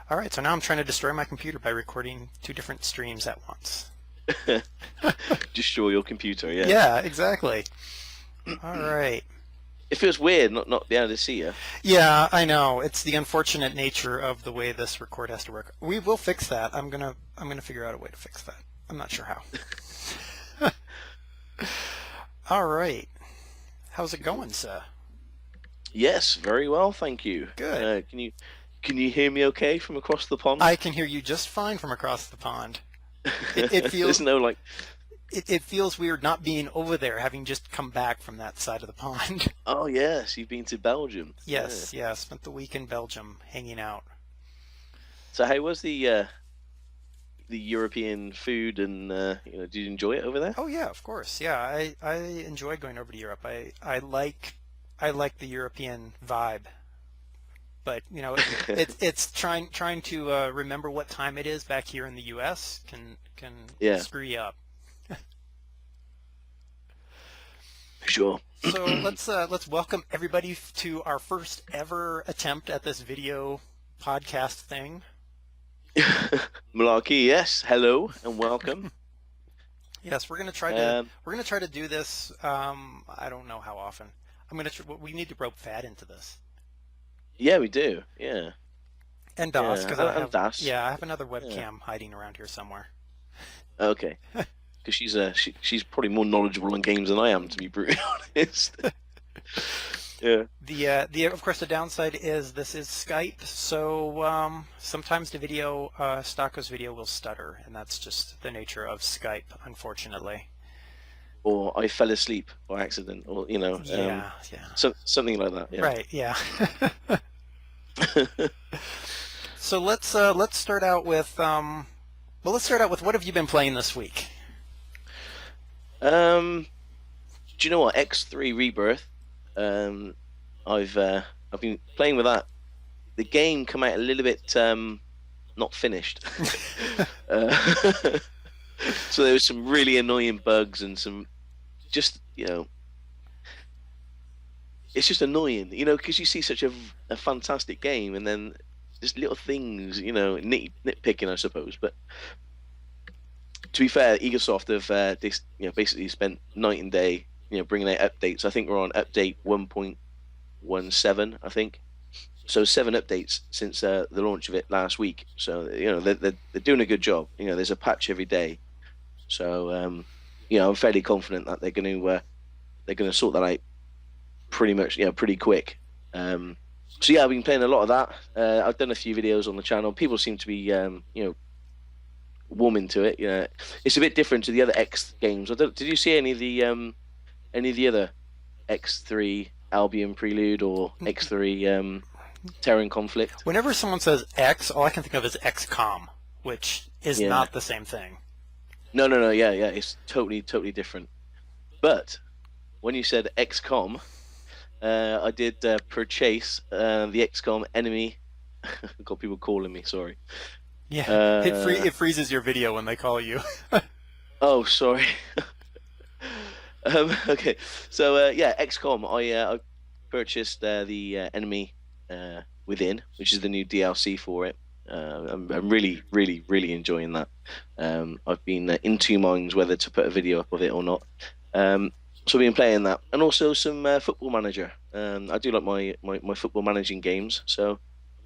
All right, so now I'm trying to destroy my computer by recording two different streams at once. Destroy your computer, yeah. Yeah, exactly. All right. It feels weird not being able to see you. Yeah, I know. It's the unfortunate nature of the way this record has to work. We will fix that. I'm gonna figure out a way to fix that. I'm not sure how. All right. How's it going, sir? Yes, very well, thank you. Good. Can you hear me okay from across the pond? I can hear you just fine from across the pond. It There's feels no like. it feels weird not being over there, having just come back from that side of the pond. Oh yes, you've been to Belgium. Yes, yeah. Spent the week in Belgium hanging out. So how was the European food and did you enjoy it over there? Oh yeah, of course. Yeah, I enjoy going over to Europe. I like the European vibe, but it's trying to remember what time it is back here in the U.S. can Yeah, screw you up. sure. So let's welcome everybody to our first ever attempt at this video podcast thing. Malarkey, yes. Hello and welcome. Yes, Um, we're gonna try to do this. I don't know how often. We need to rope Fat into this yeah, we do. Yeah, and Das yeah, because and Das. I have another Yeah. webcam hiding around here somewhere. Okay. Because she's probably more knowledgeable on games than I am, to be brutally honest. Yeah. The of course the downside is this is Skype, so sometimes the video Stocko's video will stutter, and that's just the nature of Skype, unfortunately. Or I fell asleep by accident, or Yeah, something like that. Yeah. right, yeah. So let's start out with what have you been playing this week? Do you know what? X3 Rebirth. I've been playing with that. The game come out a little bit not finished. uh, so there was some really annoying bugs and some just it's just annoying, because you see such a fantastic game and then just little things, nitpicking, I suppose. But to be fair, Eaglesoft have basically spent night and day, bringing out updates. I think we're on update 1.17, I think. So 7 updates since the launch of it last week. So they're doing a good job. There's a patch every day. So I'm fairly confident that they're going to sort that out pretty much, pretty quick. So yeah, I've been playing a lot of that. I've done a few videos on the channel. People seem to be warming to it. It's a bit different to the other X games. Did you see any of the other X3 Albion Prelude or X3 Terran Conflict? Whenever someone says X, all I can think of is XCOM, which is not the same thing. No, yeah, it's totally different. But when you said XCOM, I did purchase the XCOM enemy. I've got people calling me, sorry. Yeah, it freezes your video when they call you. Oh, sorry. Okay, so XCOM. I purchased the enemy within, which is the new DLC for it. I'm really enjoying that. I've been in two minds whether to put a video up of it or not. So I've been playing that, and also some Football Manager. I do like my football managing games, so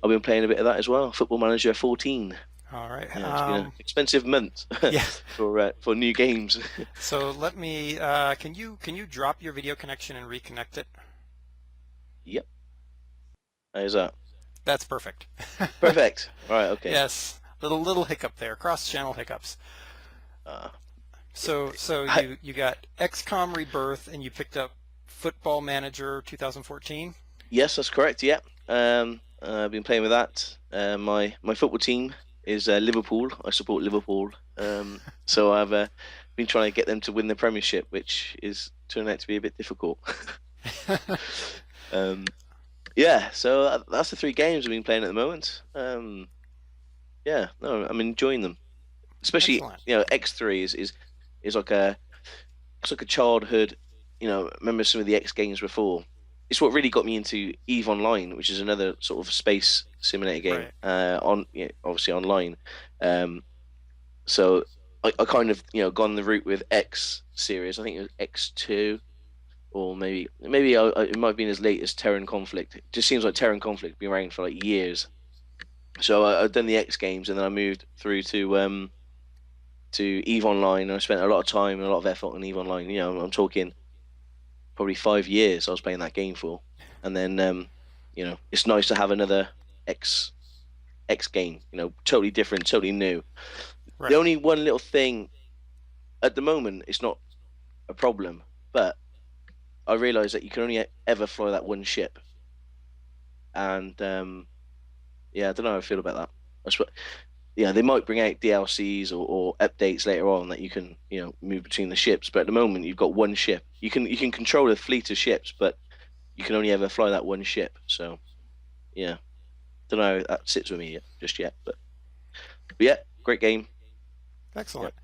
I've been playing a bit of that as well. Football Manager 14. All right. Yeah, it's been an expensive month Yeah. for new games. So let me. Can you drop your video connection and reconnect it? Yep. How's that? That's perfect. Perfect. All right. Okay. Yes. Little hiccup there. Cross-channel hiccups. So you got XCOM Rebirth and you picked up Football Manager 2014. Yes, that's correct. Yeah. I've been playing with that. My football team is Liverpool. I support Liverpool. So I've been trying to get them to win the Premiership, which is turning out to be a bit difficult. Yeah, so that's the 3 games I've been playing at the moment. Yeah, no, I'm enjoying them. Especially, Excellent. X3 is like a childhood. Remember some of the X games before. it's what really got me into EVE Online, which is another sort of space simulator game. Right. Obviously online. Um, so I kind of gone the route with X series. I think it was X2, or maybe it might have been as late as Terran Conflict. It just seems like Terran Conflict been around for like years. So I've done the X games, and then I moved through to EVE Online, and I spent a lot of time and a lot of effort on EVE Online. I'm talking probably 5 years I was playing that game for, and then it's nice to have another X X game. Totally different, totally new. The Right. only one little thing at the moment, it's not a problem, but I realize that you can only ever fly that one ship, and yeah, I don't know how I feel about that. Yeah, they might bring out DLCs or updates later on that you can, move between the ships. But at the moment, you've got one ship. You can control a fleet of ships, but you can only ever fly that one ship. So yeah, don't know how that sits with me just yet. But yeah, great game. Yeah. Excellent.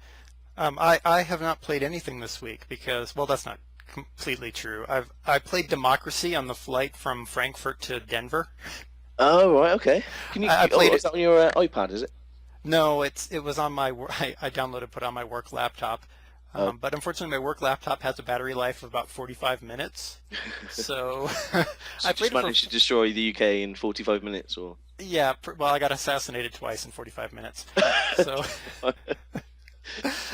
I have not played anything this week because, well, that's not completely true. I played Democracy on the flight from Frankfurt to Denver. Oh right, okay. Can you? I Oh, played is it. that on your iPad? Is it? No, it was on my I downloaded, put on my work laptop. Oh, But unfortunately, my work laptop has a battery life of about 45 minutes. So so I you just played it for, managed to destroy the UK in 45 minutes, or? yeah, well, I got assassinated twice in 45 minutes. So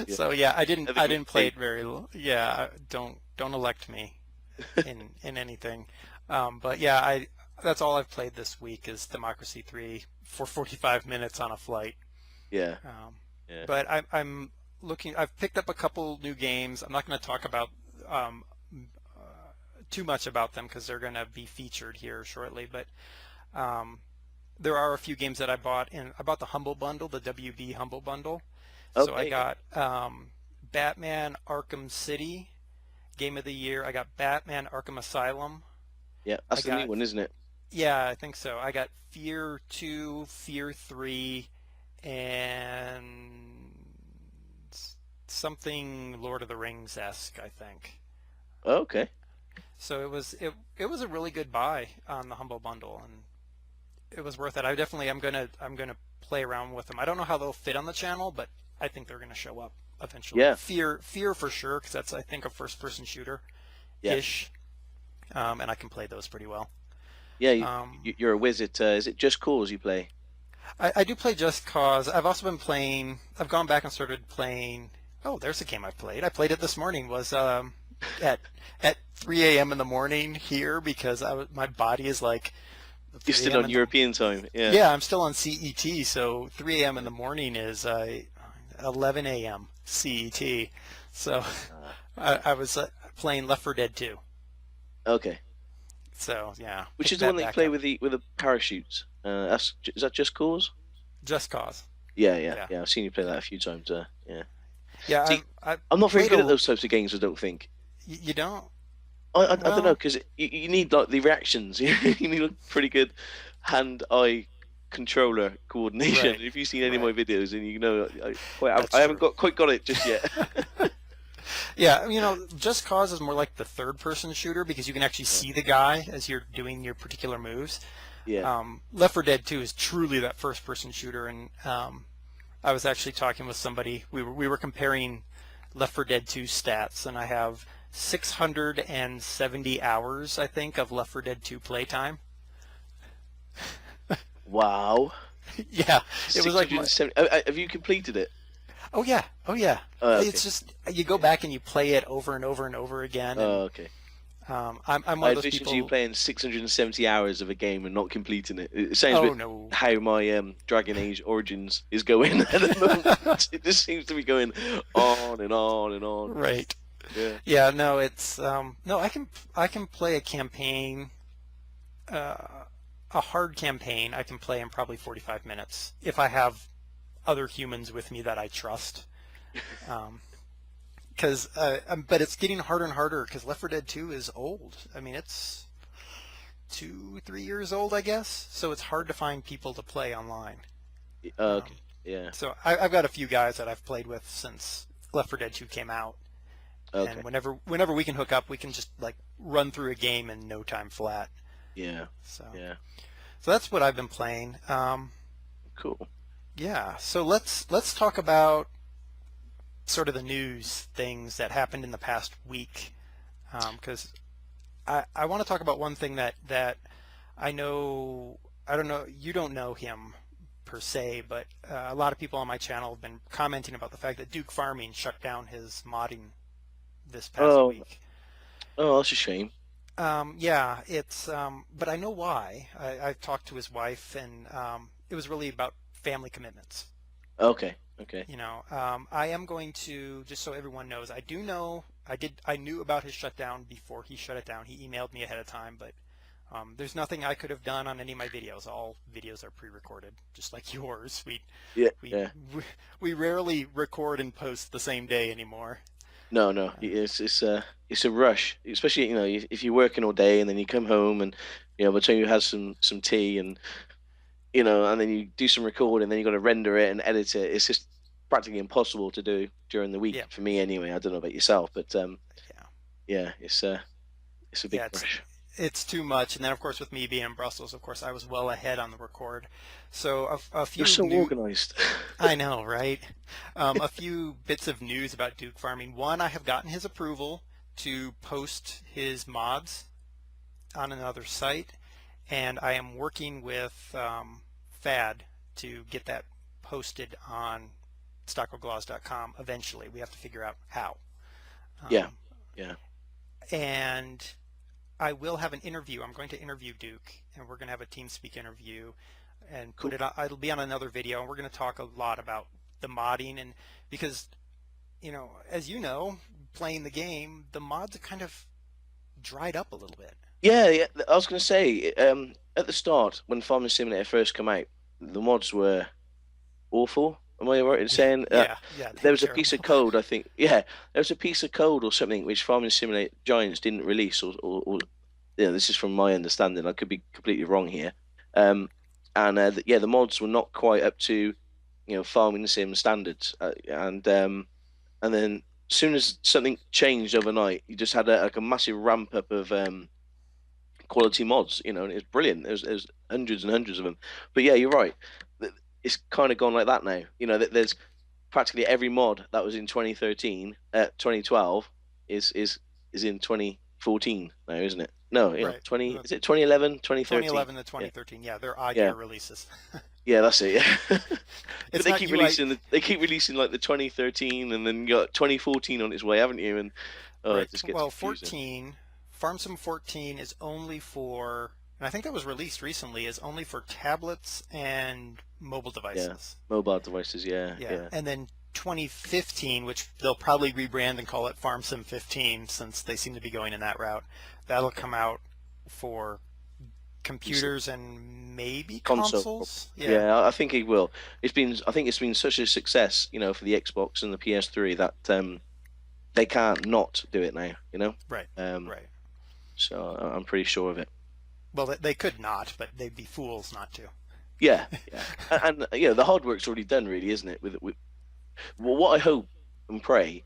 Yeah, so yeah, I didn't never I give didn't play up. it very yeah, don't elect me in anything. But yeah, I that's all I've played this week is Democracy 3 for 45 minutes on a flight. Yeah, Um, yeah, but I'm looking. I've picked up a couple new games. I'm not going to talk about um, too much about them because they're going to be featured here shortly. But um, there are a few games that I bought. I bought the Humble Bundle, the WB Humble Bundle. So I okay, yeah, got Batman Arkham City Game of the Year. I got Batman Arkham Asylum. yeah. I That's the new got, one, isn't it? yeah, I think so. I got Fear 2, Fear 3, and something Lord of the Rings esque, I think. Okay. So it was a really good buy on the Humble Bundle, and it was worth it. I definitely I'm gonna play around with them. I don't know how they'll fit on the channel, but I think they're gonna show up eventually. Yeah, Fear for sure, because that's I think a first person shooter yeah, ish, and I can play those pretty well. yeah. Um, You're a wizard. Is it Just Cause you play? I do play Just Cause. I've also been playing. I've gone back and started playing. Oh, there's a game I've played. I played it this morning. Was at at 3 a.m. in the morning here because my body is like You're 3 still a.m. on in the European time. Yeah. yeah. I'm still on CET, so 3 a.m. in Yeah. the morning is 11 a.m. CET. So Ah, I was playing Left 4 Dead 2. okay. So yeah, Which is picked the one that that you back play up. with the parachutes? Is that Just Cause? Just Cause. Yeah, yeah, Yeah, yeah. I've seen you play that a few times. Yeah. yeah. See, I've I'm not very played good at those types of games. I don't think. You don't. I don't know Well, because you need like the reactions. You need a pretty good hand-eye controller coordination. right, If you've seen any of right. my videos, and That's I haven't true. got quite got it just yet. Yeah, Just Cause is more like the third-person shooter because you can actually Yeah. see the guy as you're doing your particular moves. Yeah. Left 4 Dead 2 is truly that first-person shooter, and I was actually talking with somebody. We were comparing Left 4 Dead 2 stats, and I have 670 hours, I think, of Left 4 Dead 2 playtime. Wow. Yeah, it was like my. 670. Have you completed it? Oh yeah, oh yeah. Okay. It's just you go back and you play it over and over and over again, and Okay. I'm one I of those envisioned you people. playing 670 hours of a game and not completing it. It sounds a Oh bit no. how my Dragon Age Origins is going at the moment. It just seems to be going on and on and on. Right. Yeah. Yeah, no, it's no, I can play a campaign, a hard campaign. I can play in probably 45 minutes if I have other humans with me that I trust. Because but it's getting harder and harder because Left 4 Dead 2 is old. I mean, it's 2, 3 years old, I guess. So it's hard to find people to play online. Okay. Um, Yeah. so I've got a few guys that I've played with since Left 4 Dead 2 came out, Okay. and whenever we can hook up, we can just like run through a game in no time flat. Yeah. So Yeah. so that's what I've been playing. Cool. Yeah. So let's talk about sort of the news things that happened in the past week, because I want to talk about one thing that I know. I don't know. You don't know him per se, but a lot of people on my channel have been commenting about the fact that Duke Farming shut down his modding this past Oh, week. oh, that's a shame. Yeah, it's but I know why. I've talked to his wife, and it was really about family commitments. Okay. Okay. I am going to, just so everyone knows, I do know I knew about his shutdown before he shut it down. He emailed me ahead of time, but there's nothing I could have done on any of my videos. All videos are pre-recorded, just like yours. Yeah. We Yeah. we rarely record and post the same day anymore. No, no, it's a rush, especially if you're working all day and then you come home and by the time you have some tea and and then you do some recording, then you got to render it and edit it. It's just practically impossible to do during the week Yeah, for me anyway. I don't know about yourself, but yeah, yeah, it's a big yeah. rush. It's too much. And then, of course, with me being in Brussels, of course, I was well ahead on the record. So a You're few so new organized. I know, right? A few bits of news about Duke Farming. One, I have gotten his approval to post his mods on another site, and I am working with FAD to get that posted on Stockoglaws.com eventually. We have to figure out how. Yeah, Um, yeah, and I will have an interview. I'm going to interview Duke, and we're going to have a TeamSpeak interview and put cool. it on. It'll be on another video, and we're going to talk a lot about the modding, and because as you know, playing the game, the mods have kind of dried up a little bit. Yeah, yeah. I was gonna say, at the start when Farming Simulator first came out, the mods were awful. Am I right in saying Yeah, they there were was a piece terrible. of code? I think, yeah, there was a piece of code or something which Farming Simulator Giants didn't release, or this is from my understanding. I could be completely wrong here. Um, and yeah, the mods were not quite up to Farming Sim standards, and then as soon as something changed overnight, you just had like a massive ramp up of quality mods, and it was brilliant. There's hundreds and hundreds of them. But yeah, you're right. It's kind of gone like that now. There's practically every mod that was in 2013, 2012 is in 2014 now, isn't it? No, Right. 20 is it 2011, 2013? 2011 to Yeah, 2013. Yeah, they're odd yeah, year releases. yeah. That's it. Yeah. But It's not UI. they keep releasing like the 2013, and then you got 2014 on its way, haven't you? And oh, Right. it just gets Well, confusing. 14, Farm Sim 14 is only for, and I think that was released recently, is only for tablets and mobile Yeah, devices. mobile devices. Yeah, Yeah. yeah, And then 2015, which they'll probably rebrand and call it Farm Sim 15 since they seem to be going in that route, that'll yeah. come out for PC. computers and maybe Console. consoles. Yeah. Yeah, I think he will. I think it's been such a success, for the Xbox and the PS3 that they can't not do it now, Right. Um, Right. so I'm pretty sure of it. Well, they could not, but they'd be fools not to. Yeah, yeah, and the hard work's already done, really, isn't it? Well, what I hope and pray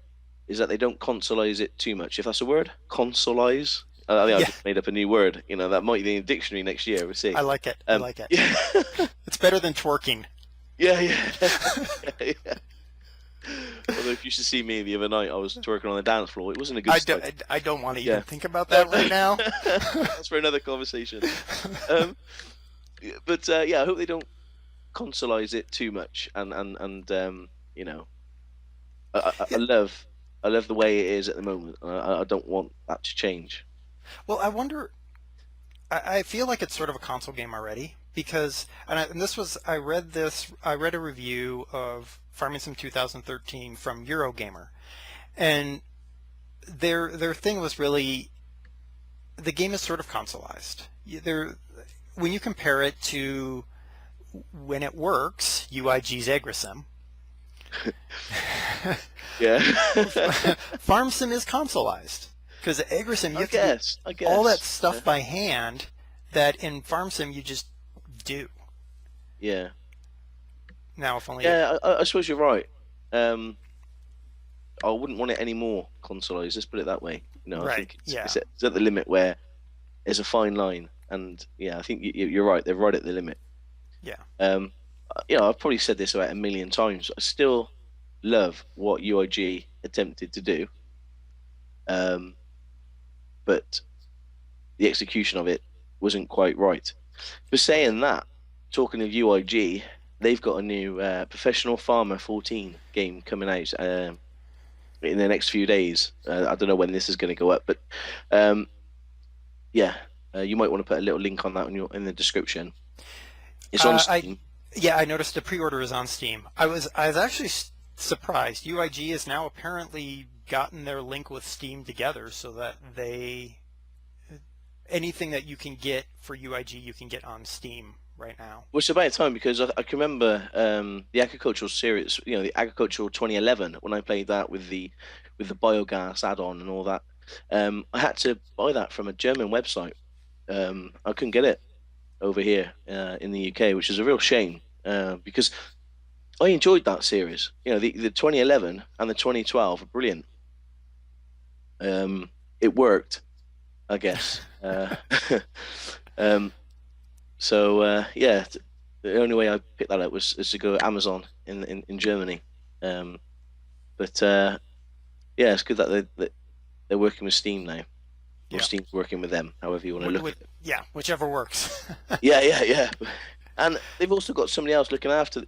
is that they don't consoleize it too much. If that's a word, consoleize. I think I Yeah, just made up a new word. That might be in the dictionary next year. We'll see. I like it. I like it. Yeah, It's better than twerking. yeah, yeah. Yeah. Although if you should see me the other night, I was twerking on the dance floor. It wasn't a good sight. I don't want to even Yeah. think about that right now. That's for another conversation. Um, but yeah, I hope they don't consoleize it too much. And I Yeah. love the way it is at the moment. I don't want that to change. Well, I wonder. I feel like it's sort of a console game already because, and this was I read this. I read a review of Farming Sim 2013 from Eurogamer, and their thing was really the game is sort of consoleized. There, when you compare it to when it works, UIG's Agrisim, Yeah, Farm Sim is consoleized because Agrisim you I have to do guess. I all that guess. stuff by hand that in Farm Sim you just do. Yeah, Now, if only it, yeah. I suppose you're right. Um, I wouldn't want it any more consoleized. Let's put it that way. I Right. think Yeah. it's at the limit where there's a fine line, and yeah, I think you're right. They're right at the limit. Yeah. Um, I've probably said this about a million times. I still love what UIG attempted to do, um, but the execution of it wasn't quite right. But saying that, talking of UIG, they've got a new Professional Farmer 14 game coming out in the next few days. I don't know when this is going to go up, but um, yeah, you might want to put a little link on that in the description. It's on I Steam. Yeah, I noticed the pre-order is on Steam. I was actually surprised. UIG has now apparently gotten their link with Steam together so that anything that you can get for UIG you can get on Steam right now. Well, it's about time because I can remember the agricultural series, the agricultural 2011 when I played that with the biogas add-on and all that. I had to buy that from a German website. I couldn't get it over here in the UK, which is a real shame because I enjoyed that series. The 2011 and the 2012 are brilliant. It worked, I guess. Um, yeah, the only way I picked that up was to go Amazon in Germany. Um, but yeah, it's good that they're working with Steam now, or Yeah. Steam's working with them, however you want to look at it. Yeah, whichever works. Yeah, yeah, yeah. And they've also got somebody else looking after,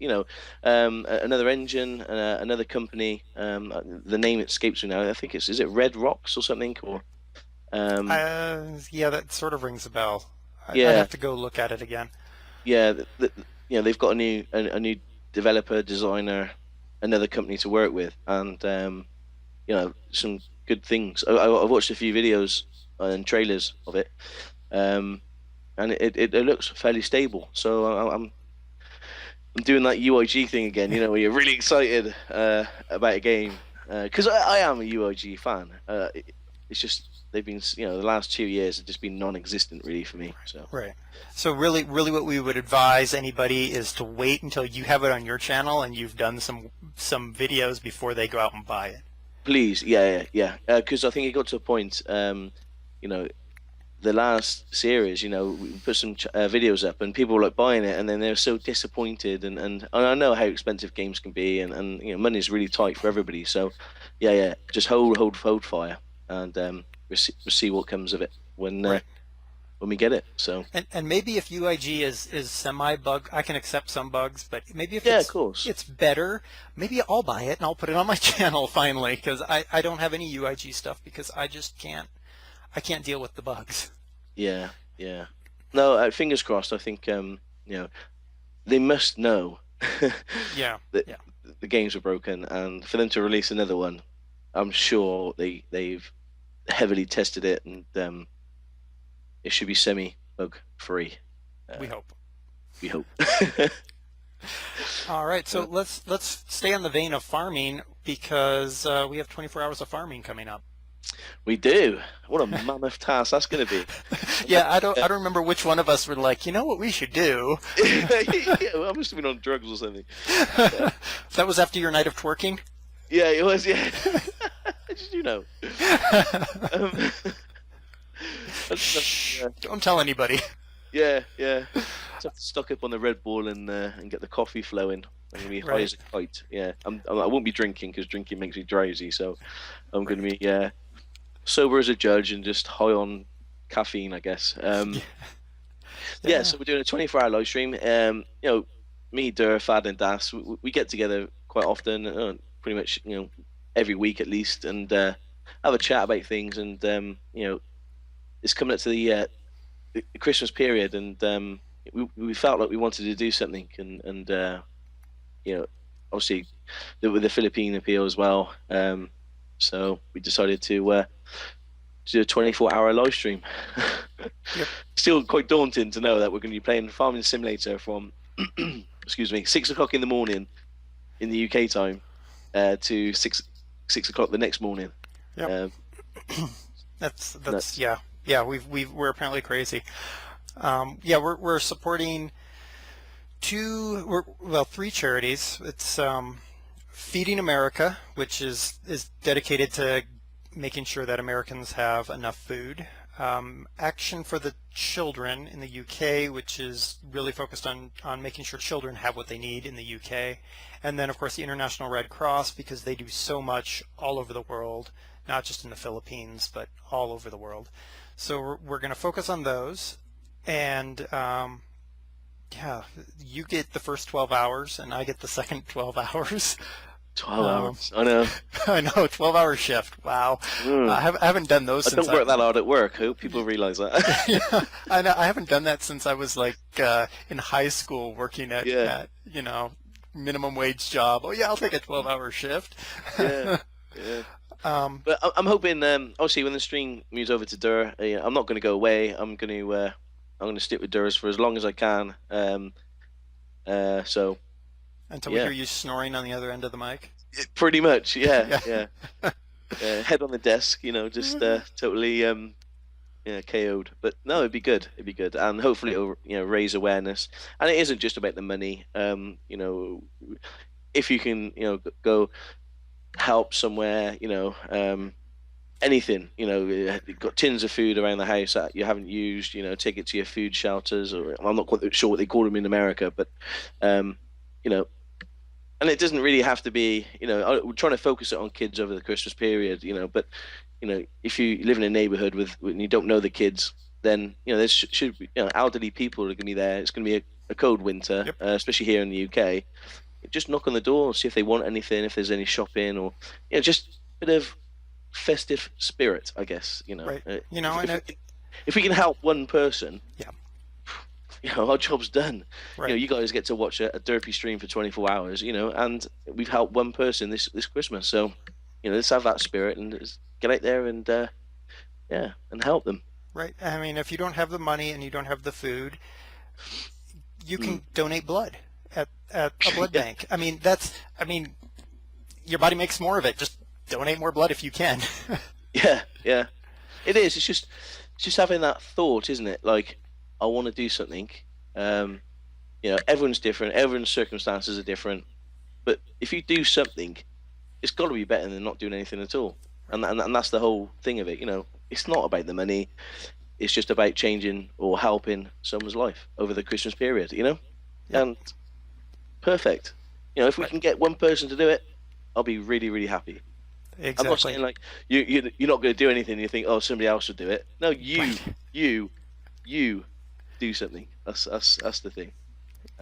another engine, another company. The name escapes me now. I think is it Red Rocks or something, or um, Yeah, that sort of rings a bell. I'd yeah, have to go look at it again. yeah. They've got a new developer, designer, another company to work with, and some good things. I've watched a few videos and trailers of it, um, and it looks fairly stable. So I'm doing that UIG thing again. Where you're really excited about a game because I am a UIG fan. It's just they've been the last 2 years have just been non-existent really for me. So Right. So really, really, what we would advise anybody is to wait until you have it on your channel and you've done some videos before they go out and buy it. please, yeah, yeah, yeah. Because I think it got to a point, the last series, we put some videos up and people were like buying it, and then they were so disappointed, and I know how expensive games can be, and money's really tight for everybody. So, yeah, yeah, just hold fire, and we'll see what comes of it Right. when we get it. So, And maybe if UIG is semi-bug, I can accept some bugs, but maybe if yeah, of course, it's better, maybe I'll buy it and I'll put it on my channel finally, because I don't have any UIG stuff because I can't deal with the bugs. yeah, yeah. No, fingers crossed. I think they must know Yeah. that Yeah. the games were broken, and for them to release another one, I'm sure they've heavily tested it, and it should be semi-bug free. We Uh, hope. we hope. All right, so Uh, let's stay on the vein of farming because we have 24 hours of farming coming up. we do. What a mammoth task that's going to be. Yeah, I don't remember which one of us were like, you know what we should do. Yeah, well, I must have been on drugs or something. Yeah, That was after your night of twerking. yeah, it was. Yeah, just Um, Shh! yeah, Don't tell anybody. yeah, yeah. Just have to stock up on the Red Bull and get the coffee flowing. I'm gonna be high Right, as a kite. Yeah, I won't be drinking because drinking makes me drowsy. So I'm gonna right. be sober as a judge and just high on caffeine, I guess. Yeah, Yeah. yeah, So we're doing a 24-hour live stream. Me, Der, Fad, and Das, we get together quite often, pretty much every week at least, and have a chat about things. And it's coming up to the Christmas period, and we felt like we wanted to do something, and obviously with the Philippine appeal as well. So we decided to do a 24-hour live stream. yep. Still quite daunting to know that we're going to be playing Farming Simulator from excuse me 6 o'clock in the morning in the UK time to six o'clock the next morning. Yep. Um, That's Nuts. yeah. We're apparently crazy. Yeah, we're supporting three charities. It's Feeding America, which is dedicated to making sure that Americans have enough food. Action for the Children in the UK, which is really focused on making sure children have what they need in the UK. And then, of course, the International Red Cross, because they do so much all over the world, not just in the Philippines, but all over the world. So we're going to focus on those. And yeah, you get the first 12 hours, and I get the second 12 hours. 12 hours. I know. I know, 12-hour shift. Wow. Mm. I haven't done those I since don't work that hard at work. I hope people realize that. Yeah, I know. I haven't done that since I was like in high school working at minimum wage job. Oh yeah, I'll take a 12-hour shift. Yeah, yeah. But I'm hoping, obviously, when the stream moves over to Der, I'm not going to go away. I'm going to stick with Ders for as long as I can. So Until we hear you snoring on the other end of the mic. pretty much, yeah, yeah. Head on the desk, just totally KO'd. But no, it'd be good. It'd be good, and hopefully it'll raise awareness. And it isn't just about the money. If you can go help somewhere, anything, you've got tins of food around the house that you haven't used, take it to your food shelters, or I'm not quite sure what they call them in America, but and it doesn't really have to be, we're trying to focus it on kids over the Christmas period, but if you live in a neighborhood and you don't know the kids, then there should be elderly people are going to be there. It's going to be a cold winter, Yep. Especially here in the UK. Just knock on the door, see if they want anything, if there's any shopping, or just a bit of festive spirit, I guess. Right. If we can help one person, Yeah. Our job's done. Right. You guys get to watch a derpy stream for 24 hours, and we've helped one person this Christmas. So, let's have that spirit and just get out there and and help them. Right. I mean, if you don't have the money and you don't have the food, you can donate blood at a blood bank. I mean, your body makes more of it. Just donate more blood if you can. Yeah, yeah. It is. It's just having that thought, isn't it? Like, I want to do something. Everyone's different. Everyone's circumstances are different. But if you do something, it's got to be better than not doing anything at all. And that's the whole thing of it. It's not about the money. It's just about changing or helping someone's life over the Christmas period. Yeah. And perfect. If we can get one person to do it, I'll be really, really happy. Exactly. I'm not saying like you're not going to do anything. And you think, oh, somebody else would do it. No, you do something. That's the thing.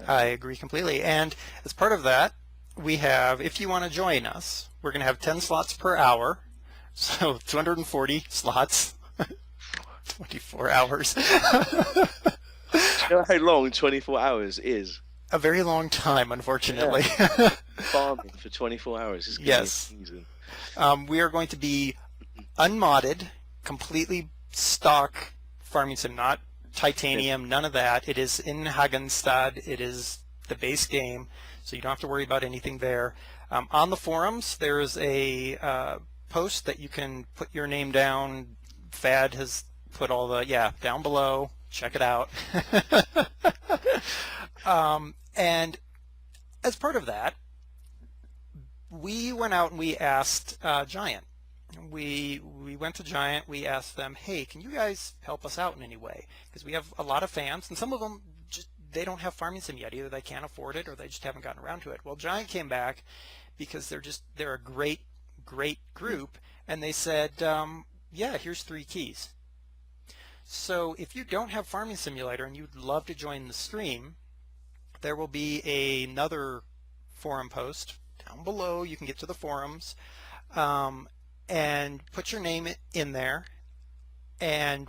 I agree completely. And as part of that, we have, if you want to join us, we're going to have 10 slots per hour. So 240 slots, 24 hours. Do you know how long 24 hours is? A very long time, unfortunately. Yeah. Farming for 24 hours is Yes. amazing. We are going to be unmodded, completely stock farming sim, not titanium, none of that. It is in Hagenstad. It is the base game, so you don't have to worry about anything there. On the forums, there's a post that you can put your name down. Fad has put all the, down below. Check it out. And as part of that, we went out and we asked Giant. We went to Giant. We asked them, hey, can you guys help us out in any way? Because we have a lot of fans, and some of them they don't have farming sim yet. Either they can't afford it or they just haven't gotten around to it. Well, Giant came back because they're a great group, and they said, here's 3 keys. So if you don't have Farming Simulator and you'd love to join the stream, there will be another forum post down below. You can get to the forums and put your name in there. And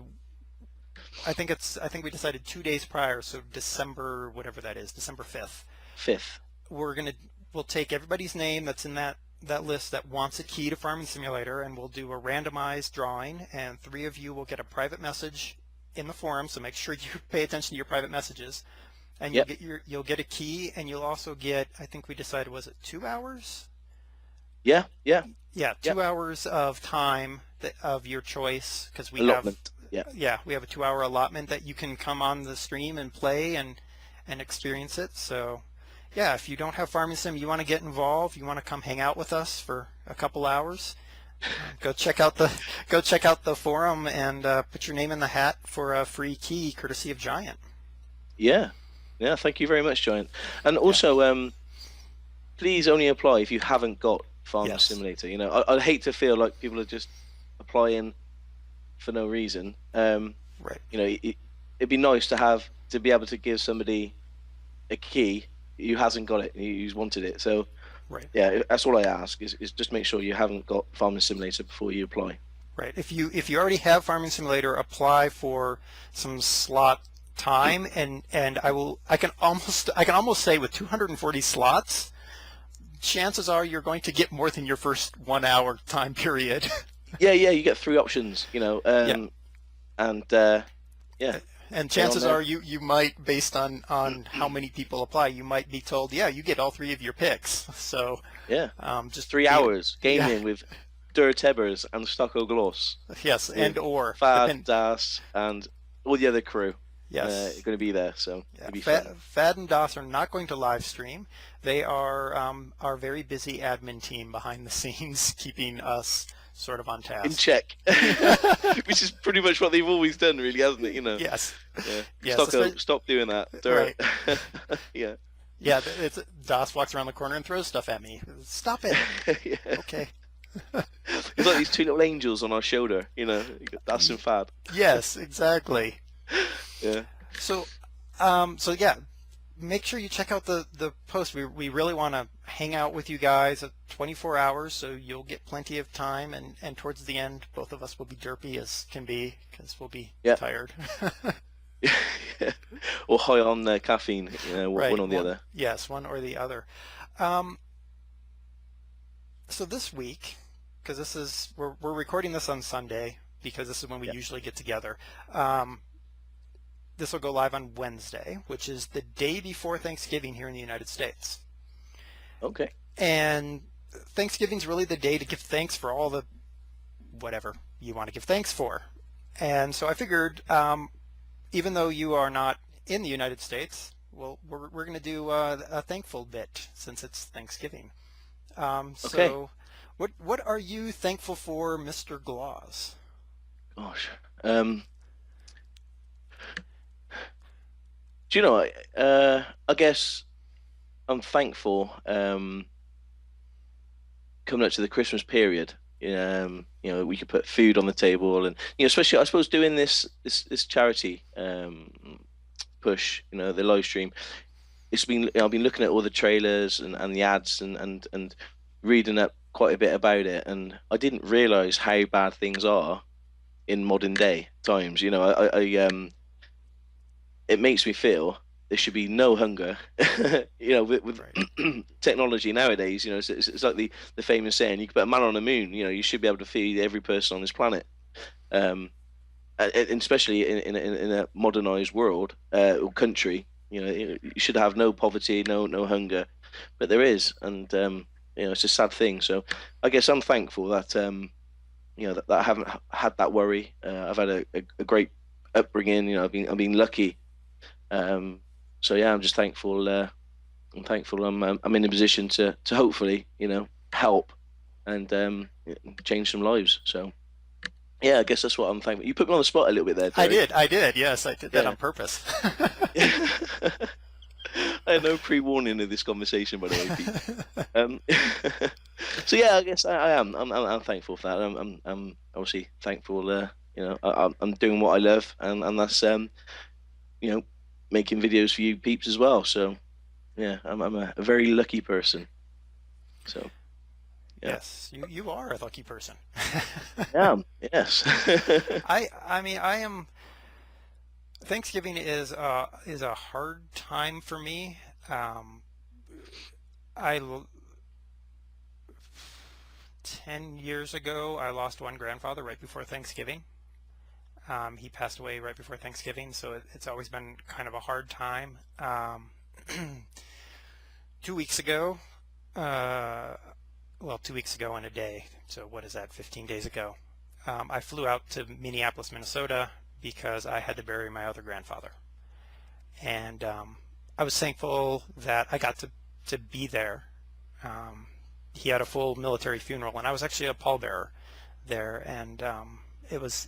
I think we decided 2 days prior, so December, whatever that is, December 5th. 5th. We'll take everybody's name that's in that list that wants a key to Farming Simulator, and we'll do a randomized drawing, and 3 of you will get a private message in the forum, so make sure you pay attention to your private messages, and you'll get a key, and you'll also get, I think we decided, was it 2 hours? Yeah, 2 hours of time of your choice, because we allotment. we have a 2-hour allotment that you can come on the stream and play and experience it. So yeah, if you don't have Farming Sim, you want to get involved, you want to come hang out with us for a couple hours, go check out the forum and put your name in the hat for a free key courtesy of Giant. Yeah, yeah. Thank you very much, Giant. And Yeah. also, please only apply if you haven't got Farm Yes. Simulator. I'd hate to feel like people are just applying for no reason. Right. It'd be nice to be able to give somebody a key who hasn't got it, who's wanted it. So Right. yeah, that's all I ask is just make sure you haven't got Farming Simulator before you apply. Right. If you already have Farming Simulator, apply for some slot time, and I can almost say with 240 slots, chances are you're going to get more than your first 1 hour time period. Yeah, yeah, you get three options, Yeah. and yeah, And get on chances there. are you might, based on how many people apply, you might be told, yeah, you get all three of your picks. So Yeah, just three be, hours yeah, gaming with DerTebbers and Stockoglaws yes, and with or Fad, depend, Das, and all the other crew. yes, Going to be there, so yeah. it'll be fun. Fad and DOS are not going to live stream. They are our very busy admin team behind the scenes, keeping us sort of on In task. check, which is pretty much what they've always done, really, hasn't it? Yes, Yeah. yes, Stop doing that, Dirt. right. Yeah. Yeah, it's DOS walks around the corner and throws stuff at me. Stop it. Yeah. Okay. It's like these two little angels on our shoulder, you got Das and Fad. Yes, exactly. Yeah. So yeah, make sure you check out the post. We really want to hang out with you guys at 24 hours, so you'll get plenty of time. And towards the end, both of us will be derpy as can be because we'll be Yeah. tired. Yeah. Or high on caffeine, Right. one or the other. Yes, one or the other. So this week, because we're recording this on Sunday because this is when we Yeah. usually get together. This will go live on Wednesday, which is the day before Thanksgiving here in the United States. Okay. And Thanksgiving's really the day to give thanks for all the whatever you want to give thanks for. And so I figured, even though you are not in the United States, well, we're going to do a thankful bit since it's Thanksgiving. Okay. So what are you thankful for, Mr. Glaws? Gosh. Do you know? I guess I'm thankful. Coming up to the Christmas period, we could put food on the table, and especially I suppose doing this charity push, the live stream. I've been looking at all the trailers and the ads and reading up quite a bit about it, and I didn't realize how bad things are in modern day times. It makes me feel there should be no hunger. With Right. technology nowadays, it's like the famous saying: you can put a man on the moon. You should be able to feed every person on this planet. And especially in a modernized world or country, you should have no poverty, no hunger, but there is, and it's a sad thing. So I guess I'm thankful that that I haven't had that worry. I've had a great upbringing. I've been lucky. So yeah, I'm just thankful. I'm thankful. I'm in a position to hopefully help and change some lives. So yeah, I guess that's what I'm thankful. You put me on the spot a little bit there, Derek. I did. Yes, I did that Yeah. on purpose. I had no pre-warning of this conversation, by the way, Pete. So yeah, I guess I am. I'm thankful for that. I'm obviously thankful. I'm doing what I love, and that's making videos for you peeps as well. So yeah, I'm a very lucky person. So yeah, Yes, you are a lucky person. yeah, yes. I mean I am. Thanksgiving is a hard time for me. I 10 years ago I lost one grandfather right before Thanksgiving. He passed away right before Thanksgiving, so it's always been kind of a hard time. 2 weeks ago, well, 2 weeks ago in a day, so what is that, 15 days ago, I flew out to Minneapolis, Minnesota, because I had to bury my other grandfather. And I was thankful that I got to to be there. He had a full military funeral, and I was actually a pallbearer there, and it was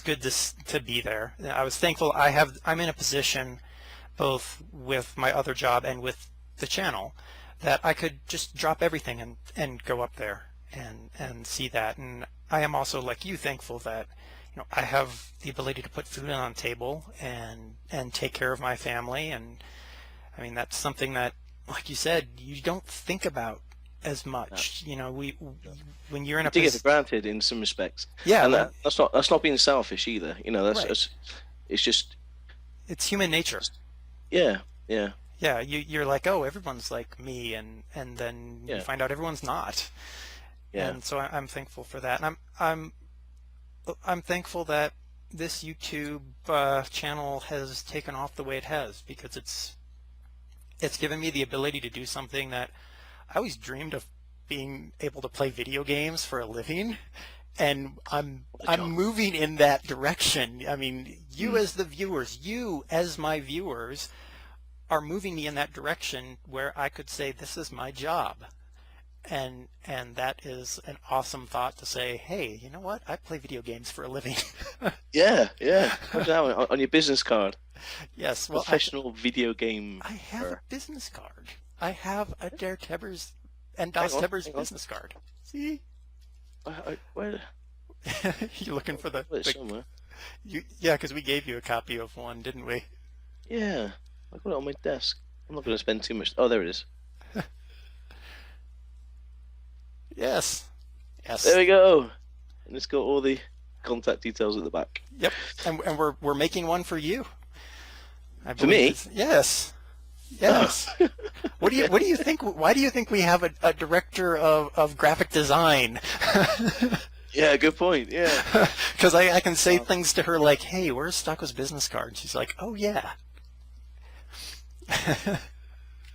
good to be there. I was thankful. I'm in a position, both with my other job and with the channel, that I could just drop everything and go up there and see that. And I am also, like you, thankful that I have the ability to put food on the table and take care of my family. And I mean, that's something that, like you said, you don't think about as much. When you're in a take it for granted in some respects. Yeah, and that's not being selfish either. Right. It's just It's human nature. yeah. Yeah, you're like, oh, everyone's like me, and then you Yeah. find out everyone's not. Yeah. And so I'm thankful for that. And I'm thankful that this YouTube channel has taken off the way it has, because it's given me the ability to do something that I always dreamed of, being able to play video games for a living, and I'm moving in that direction. I mean, you as the viewers, you as my viewers, are moving me in that direction where I could say this is my job. And that is an awesome thought, to say, hey, you know what? I play video games for a living. Yeah. Put that on your business card. Yes, well, Professional video game. I have a business card. I have a DerTebbers and DerTebbers business card. See? Where? You're looking for the somewhere. yeah, because we gave you a copy of one, didn't we? Yeah, I got it on my desk. I'm not going to spend too much. Oh, there it is. Yes. There we go. And it's got all the contact details at the back. Yep. And we're making one for you. For me? Yes. Yes. What do you think? Why do you think we have a director of graphic design? Yeah, good point. Yeah. Because I can say things to her like, "Hey, where's Stocko's business card?" And she's like, "Oh yeah."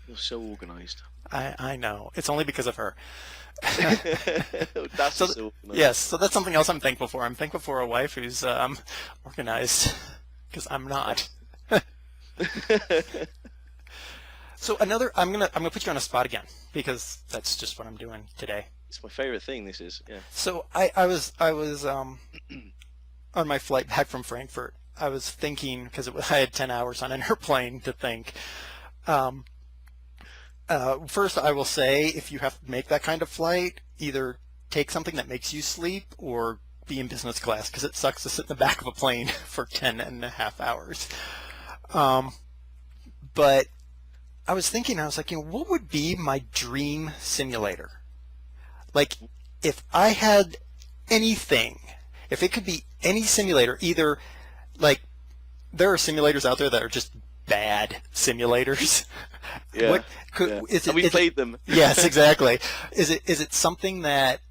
You're so organized. I know. It's only because of her. That's so yes. So that's something else I'm thankful for. I'm thankful for a wife who's organized, because I'm not. So I'm gonna put you on a spot again, because that's just what I'm doing today. It's my favorite thing. This is, yeah. So I was on my flight back from Frankfurt. I was thinking, because I had 10 hours on an airplane to think. First, I will say, if you have to make that kind of flight, either take something that makes you sleep or be in business class, because it sucks to sit in the back of a plane for 10.5 hours. But I was thinking, I was like, what would be my dream simulator? Like, if I had anything, if it could be any simulator, either, like, there are simulators out there that are just bad simulators. Yeah. We played them. Yes, exactly. Is it something that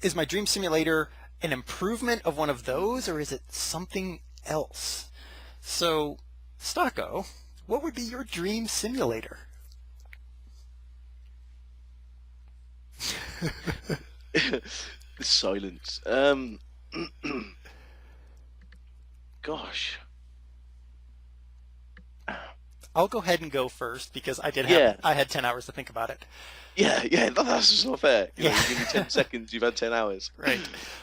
is my dream simulator, an improvement of one of those, or is it something else? So, Stocko, what would be your dream simulator? The silence. Gosh. I'll go ahead and go first, because I had 10 hours to think about it. Yeah, that's just not fair. You give me 10 seconds, you've had 10 hours. Right.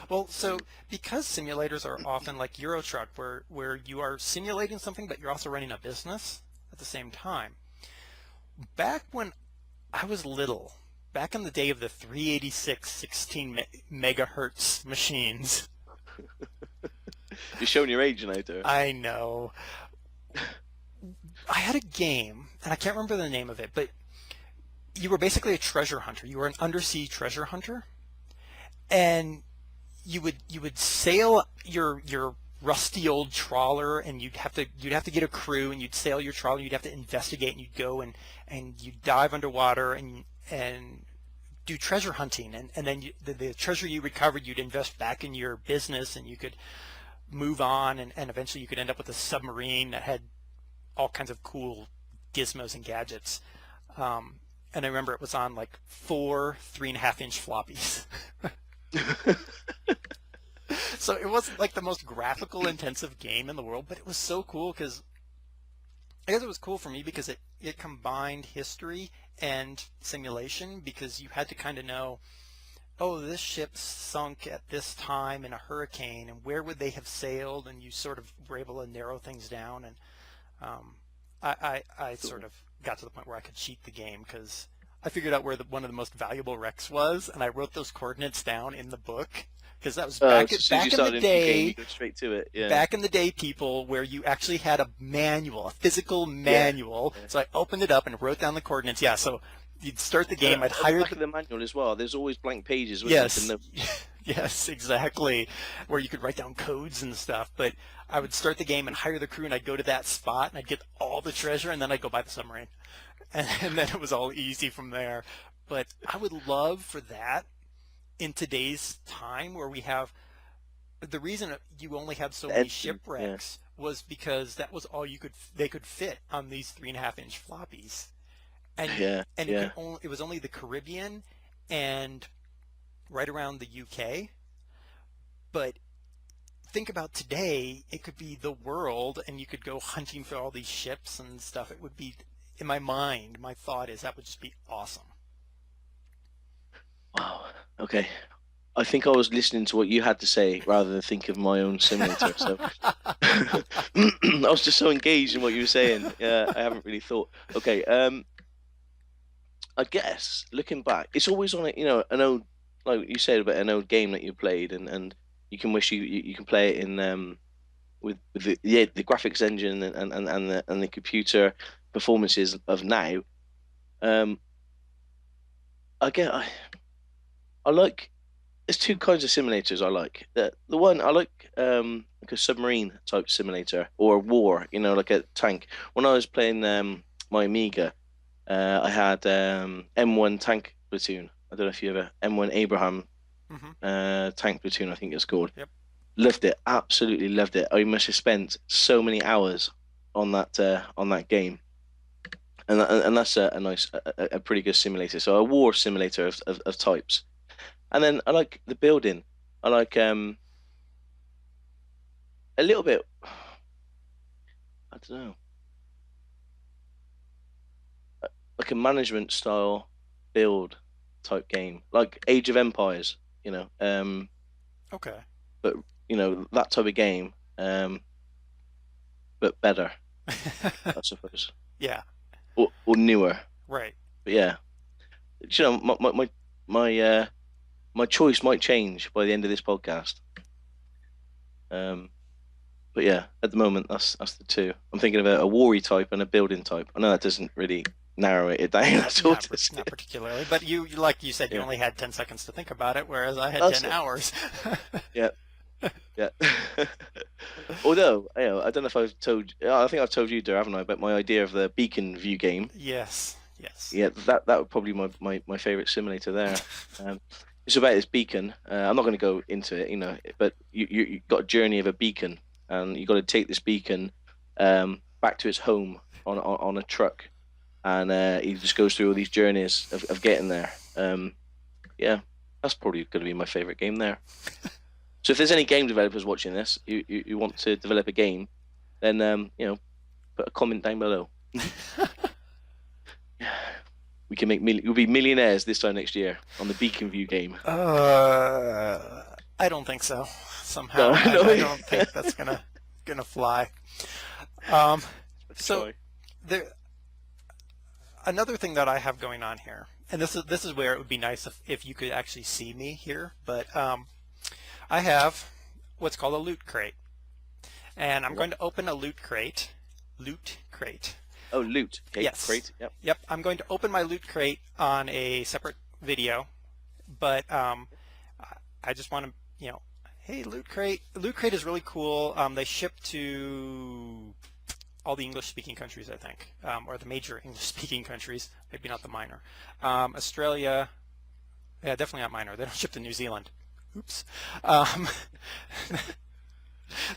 Well, so because simulators are often like Euro Truck, where you are simulating something, but you're also running a business at the same time. Back when I was little, back in the day of the 386 16 megahertz machines. You're showing your age now, though. I know. I had a game, and I can't remember the name of it, but you were basically a treasure hunter. You were an undersea treasure hunter, and you would sail your rusty old trawler, and you'd have to get a crew, and you'd sail your trawler, and you'd have to investigate, and you'd go and you'd dive underwater and do treasure hunting, and then the treasure you recovered, you'd invest back in your business, and you could move on, and eventually you could end up with a submarine that had all kinds of cool gizmos and gadgets. And I remember it was on like 4 3.5-inch floppies. So it wasn't like the most graphical intensive game in the world, but it was so cool, because I guess it was cool for me because it combined history and simulation because you had to kind of know, oh, this ship sunk at this time in a hurricane, and where would they have sailed? And you sort of were able to narrow things down. And um, I sort Cool. of got to the point where I could cheat the game because I figured out where one of the most valuable wrecks was, and I wrote those coordinates down in the book because that was So as soon as you back in the started a new game, you day. go straight to it. Yeah. Back in the day, people, where you actually had a manual, a physical Yeah. manual. Yeah. So I opened it up and wrote down the coordinates. Yeah, so you'd start the And game. I'd at the hire back the of the manual as well, there's always blank pages, wasn't there, for yes, notes? yes, exactly, where you could write down codes and stuff. But I would start the game and hire the crew, and I'd go to that spot, and I'd get all the treasure, and then I'd go buy the submarine, and then it was all easy from there. But I would love for that in today's time where we have the reason you only had so The many editing. Yeah. shipwrecks was because that was all they could fit on these 3.5-inch floppies, and Yeah. and Yeah. it was only the Caribbean and right around the UK. But think about today, it could be the world, and you could go hunting for all these ships and stuff. It would be, in my mind, my thought is that would just be awesome. Wow. Okay. I think I was listening to what you had to say rather than think of my own simulator. So I was just so engaged in what you were saying. Yeah, I haven't really thought. Okay. I guess looking back, it's always on an old, like you said about an old game that you played, and you can wish you can play it in with the graphics engine and the computer performances of now. Um, I get I like there's two kinds of simulators I like. The one I like a submarine type simulator or a war, like a tank. When I was playing my Amiga, I had M1 tank platoon. I don't know if you ever M1 Abraham Hmm. tank platoon, I think it's called. Yep. Loved it, absolutely loved it. I must have spent so many hours on that game, and that's a nice, a pretty good simulator. So a war simulator of types. And then I like the building. I like a little bit. I don't know, like a management style build type game, like Age of Empires. Okay. But that type of game, but better, I suppose, Yeah. or newer. Right. But yeah, my my choice might change by the end of this podcast. Um, but yeah, at the moment, that's the two. I'm thinking about a warry type and a building type. I know that doesn't really narrow it down at all, does Not it? particularly, but like you said, you Yeah, only had 10 seconds to think about it, whereas I had that's 10 it. hours. Yeah, yeah. Although, I don't know if I've told. I think I've told you, there, haven't I, about my idea of the beacon view game. Yes, yes. Yeah, that would probably be my favorite simulator there. Um, it's about this beacon. I'm not going to go into it, but you got a journey of a beacon, and you got to take this beacon back to its home on a truck, and he just goes through all these journeys of getting there. Yeah, that's probably going to be my favorite game there. So if there's any game developers watching this, you want to develop a game, then put a comment down below. We can we'll be millionaires this time next year on the Beacon View game. I don't think so. No, Somehow, I no. don't think that's gonna fly. Um, Let's so try. there, another thing that I have going on here, and this is where it would be nice if you could actually see me here, but I have what's called a loot crate, and I'm What? going to open a loot crate. Loot crate. Oh, loot. Okay, Yes. great. Yep. Yep. I'm going to open my loot crate on a separate video, but I just want to, hey, loot crate. Loot crate is really cool. They ship to all the English-speaking countries, I think, or the major English-speaking countries, maybe not the minor. Australia, yeah, definitely not minor. They don't ship to New Zealand. Oops. Um,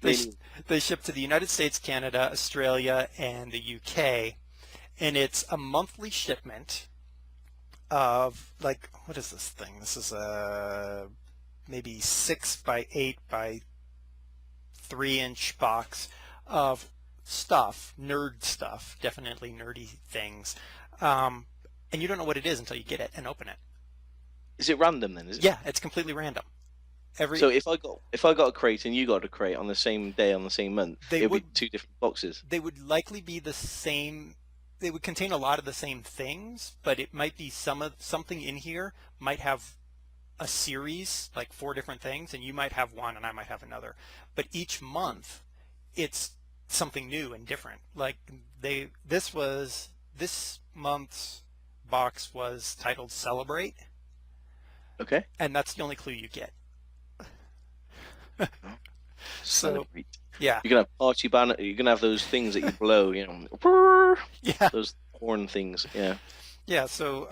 they Maybe. they ship to the United States, Canada, Australia, and the UK, and it's a monthly shipment of like what is this thing? This is a maybe 6 by 8 by 3-inch box of stuff, nerd stuff, definitely nerdy things, um, and you don't know what it is until you get it and open it. Is it random then? Is it? Yeah, it's completely random. Every So if I got a crate and you got a crate on the same day on the same month, they it'll would be two different boxes. they would likely be the same. They would contain a lot of the same things, but it might be something in here might have a series, like four different things, and you might have one and I might have another. But each month it's something new and different. Like this month's box was titled Celebrate, Okay. and that's the only clue you get. Oh, So celebrate. yeah, You're gonna have party banner. You're gonna have those things that you blow. Whirr, yeah, those horn things. Yeah. yeah. So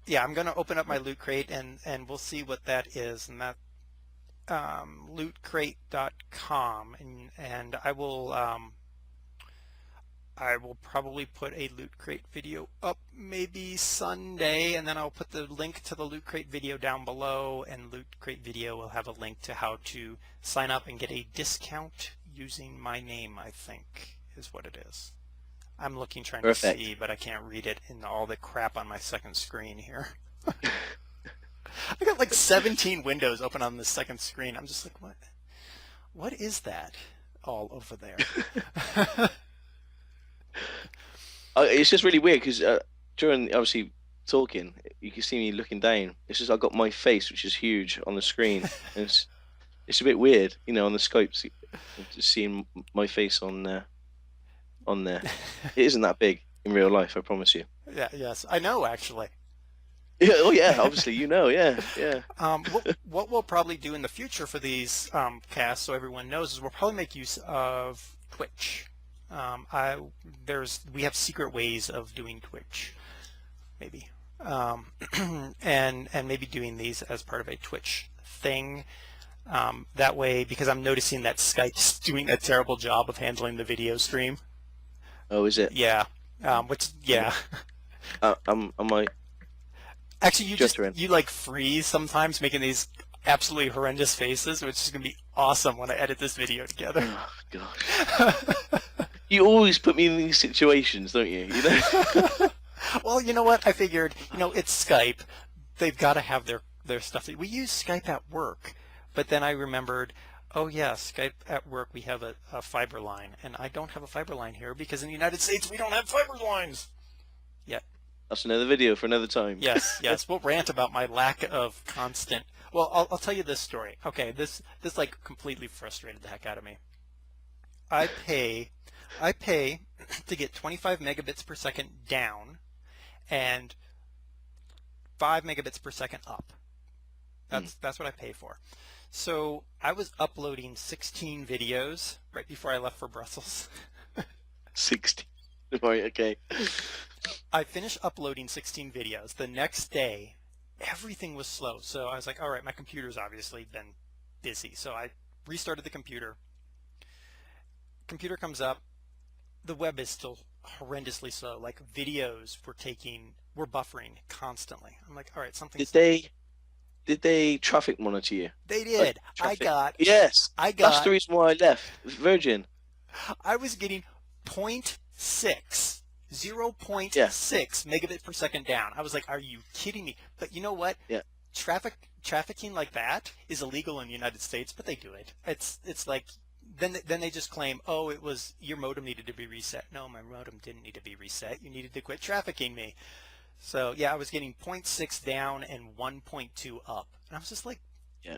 yeah, I'm gonna open up my loot crate and we'll see what that is, and that lootcrate.com, and I will probably put a Loot Crate video up maybe Sunday, and then I'll put the link to the Loot Crate video down below, and Loot Crate video will have a link to how to sign up and get a discount using my name, I think is what it is. I'm looking trying Perfect. to see, but I can't read it in all the crap on my second screen here. I got like 17 windows open on the second screen. I'm just like, what? What is that all over there? It's just really weird because during obviously talking, you can see me looking down. It's just I got my face, which is huge, on the screen. And it's a bit weird, on the scope, just seeing my face on there. It isn't that big in real life, I promise you. Yeah, yes, I know actually. Yeah, oh yeah, obviously yeah, yeah. What we'll probably do in the future for these casts, so everyone knows, is we'll probably make use of Twitch. We have secret ways of doing Twitch, maybe, and maybe doing these as part of a Twitch thing. That way, because I'm noticing that Skype's doing a terrible job of handling the video stream. Oh, is it? Yeah, yeah. Am I Actually, just you like freeze sometimes, making these absolutely horrendous faces, which is gonna be awesome when I edit this video together. Oh gosh. You always put me in these situations, don't you? Well, you know what? I figured, it's Skype. They've got to have their stuff. We use Skype at work, but then I remembered, oh yeah, Skype at work, we have a fiber line, and I don't have a fiber line here because in the United States we don't have fiber lines yet. That's another video for another time. Yes. We'll rant about my lack of constant. Well, I'll tell you this story. Okay, this like completely frustrated the heck out of me. I pay to get 25 megabits per second down and 5 megabits per second up. That's what I pay for. So I was uploading 16 videos right before I left for Brussels. 60. Right, okay. I finished uploading 16 videos. The next day, everything was slow. So I was like, all right, my computer's obviously been busy. So I restarted the computer. Computer comes up. The web is still horrendously slow. Like videos were buffering constantly. I'm like, all right, something's... Did they traffic monitor you? They did. Yes. I That's got the reason why I left Virgin. I was getting 0.6 Yeah. megabit per second down. I was like, are you kidding me? But you know what? Yeah. Trafficking like that is illegal in the United States, but they do it. It's like then they just claim, oh, it was your modem needed to be reset. No, my modem didn't need to be reset. You needed to quit trafficking me. So yeah, I was getting 0.6 down and 1.2 up, and I was just like, yeah,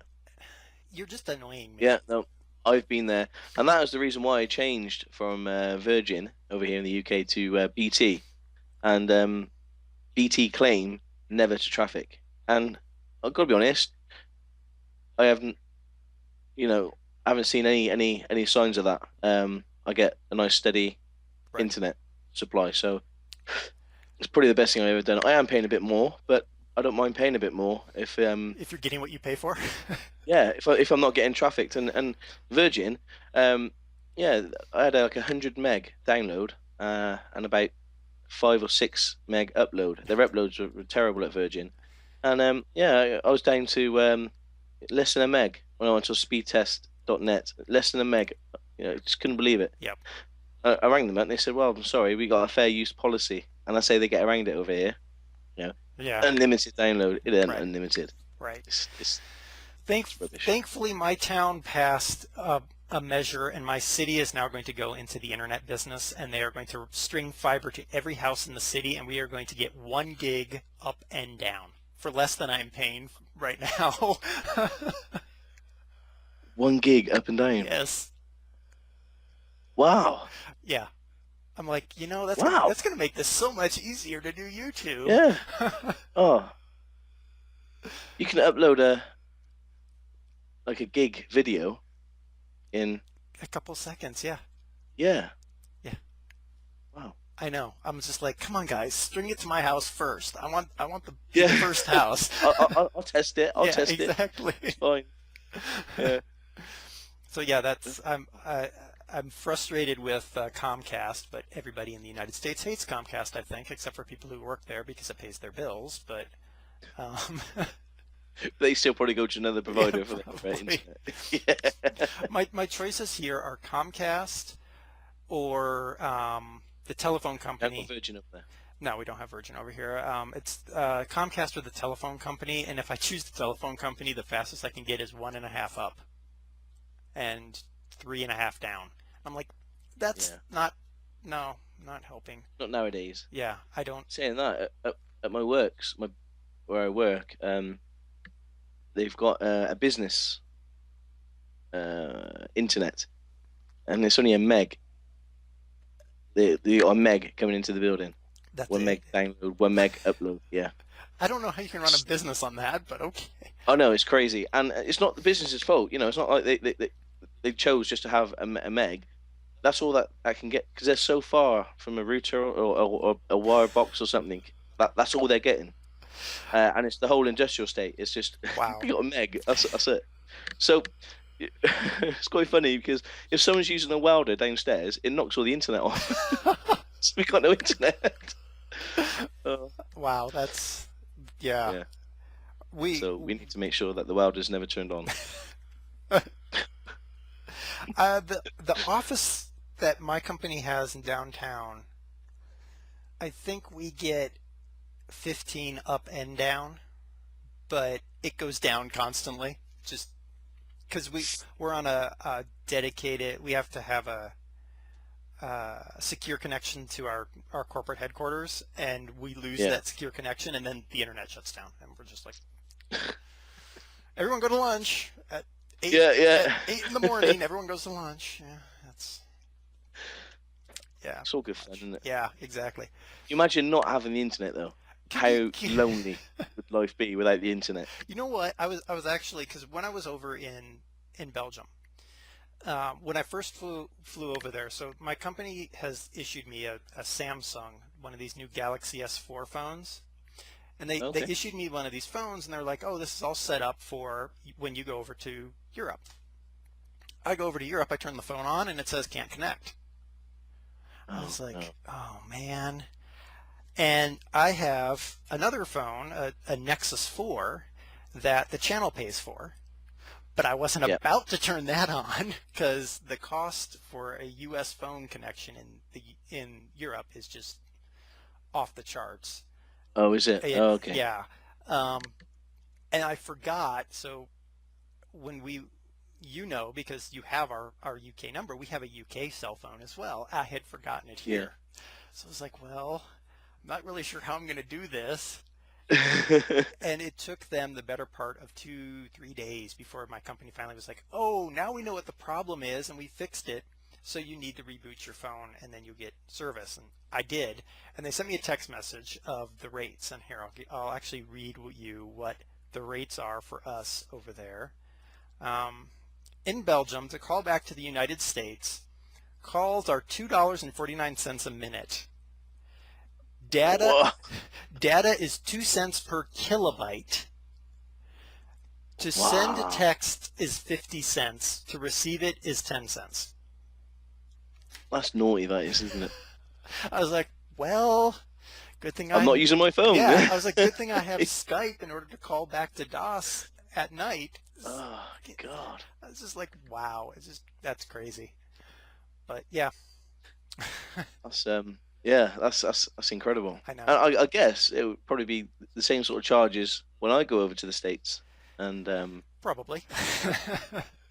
you're just annoying me. Yeah, no, I've been there, and that was the reason why I changed from Virgin over here in the UK to BT, and BT claim never to traffic, and I've got to be honest, I haven't, I haven't seen any signs of that. I get a nice steady internet supply, so it's probably the best thing I've ever done. I am paying a bit more, but I don't mind paying a bit more if you're getting what you pay for. Yeah, if I'm not getting trafficked, and Virgin, yeah, I had like 100 meg download and about 5 or 6 meg upload. Their uploads were terrible at Virgin, and yeah, I was down to less than a meg when I went to speedtest.net. Less than a meg, just couldn't believe it. Yep. I rang them up and they said, "Well, I'm sorry, we got a fair use policy," and I say they get around it over here. You know, Yeah, unlimited download. It ain't right, unlimited. right. It's rubbish. Thankfully, my town passed a measure, and my city is now going to go into the internet business, and they are going to string fiber to every house in the city, and we are going to get 1 gig up and down for less than I'm paying right now. 1 gig up and down. Yes. Wow. Yeah. I'm like, Wow. that's gonna make this so much easier to do YouTube. Yeah. Oh, you can upload a gig video in A couple seconds, yeah. yeah. Yeah. Wow. I know. I'm just like, come on, guys, string it to my house first. I want the Yeah. first house. I'll test it. I'll Yeah, test it. exactly. It's fine. Yeah. So yeah, I'm frustrated with Comcast, but everybody in the United States hates Comcast, I think, except for people who work there because it pays their bills. But um, They still probably go to another provider yeah, for their probably. internet. Yeah. My choices here are Comcast or the telephone I've company. got Virgin up there. No, we don't have Virgin over here. It's Comcast or the telephone company, and if I choose the telephone company, the fastest I can get is 1.5 up and 3.5 down. I'm like, that's Yeah. not helping. Not nowadays. Yeah, I don't. Saying that, at my works, where I work, they've got a business internet, and it's only a meg. They got a meg coming into the building. That's 1 meg it. download, 1 meg upload. Yeah. I don't know how you can run a business on that, but okay. Oh no, it's crazy, and it's not the business's fault. It's not like they chose just to have a meg. That's all that I can get because they're so far from a router or a wire box or something. That's all they're getting, and it's the whole industrial state. It's just Wow. we got a meg. That's it. So it's quite funny because if someone's using a welder downstairs, it knocks all the internet off. So we got no internet. Wow, that's yeah. Yeah. We So we need to make sure that the welder's never turned on. the office that my company has in downtown, I think we get 15 up and down, but it goes down constantly. Just because we're on a dedicated, we have to have a secure connection to our corporate headquarters, and we lose Yeah. that secure connection, and then the internet shuts down, and we're just like, everyone go to lunch at eight. Yeah. At 8 in the morning. Everyone goes to lunch. Yeah. It's all good fun, isn't it? Yeah, exactly. You imagine not having the internet though. How lonely would life be without the internet? You know what? I was actually, because when I was over in Belgium, when I first flew over there, so my company has issued me a Samsung, one of these new Galaxy S4 phones, and they Okay. issued me one of these phones, and they're like, oh, this is all set up for when you go over to Europe. I go over to Europe, I turn the phone on, and it says can't connect. I was like, no. oh man. And I have another phone, a Nexus 4, that the channel pays for, but I wasn't Yeah. about to turn that on because the cost for a US phone connection in Europe is just off the charts. Oh, is it? Oh, okay. Yeah. And I forgot, so when because you have our UK number, we have a UK cell phone as well. I had forgotten it here. So I was like, well, I'm not really sure how I'm going to do this. And it took them the better part of 2-3 days before my company finally was like, oh, now we know what the problem is and we fixed it. So you need to reboot your phone and then you get service. And I did. And they sent me a text message of the rates. And here, I'll actually read you what the rates are for us over there. In Belgium, to call back to the United States, calls are $2.49 a minute. Data is 2 cents per kilobyte. To send a text is 50 cents. To receive it is 10 cents. That's naughty, that is, isn't it? I was like, well, good thing I'm not using my phone. Yeah, I was like, good thing I have Skype in order to call back to DOS at night. Oh, God. I was just like, wow, that's crazy. But yeah. That's yeah, that's incredible. I know. And I guess it would probably be the same sort of charges when I go over to the States and Probably.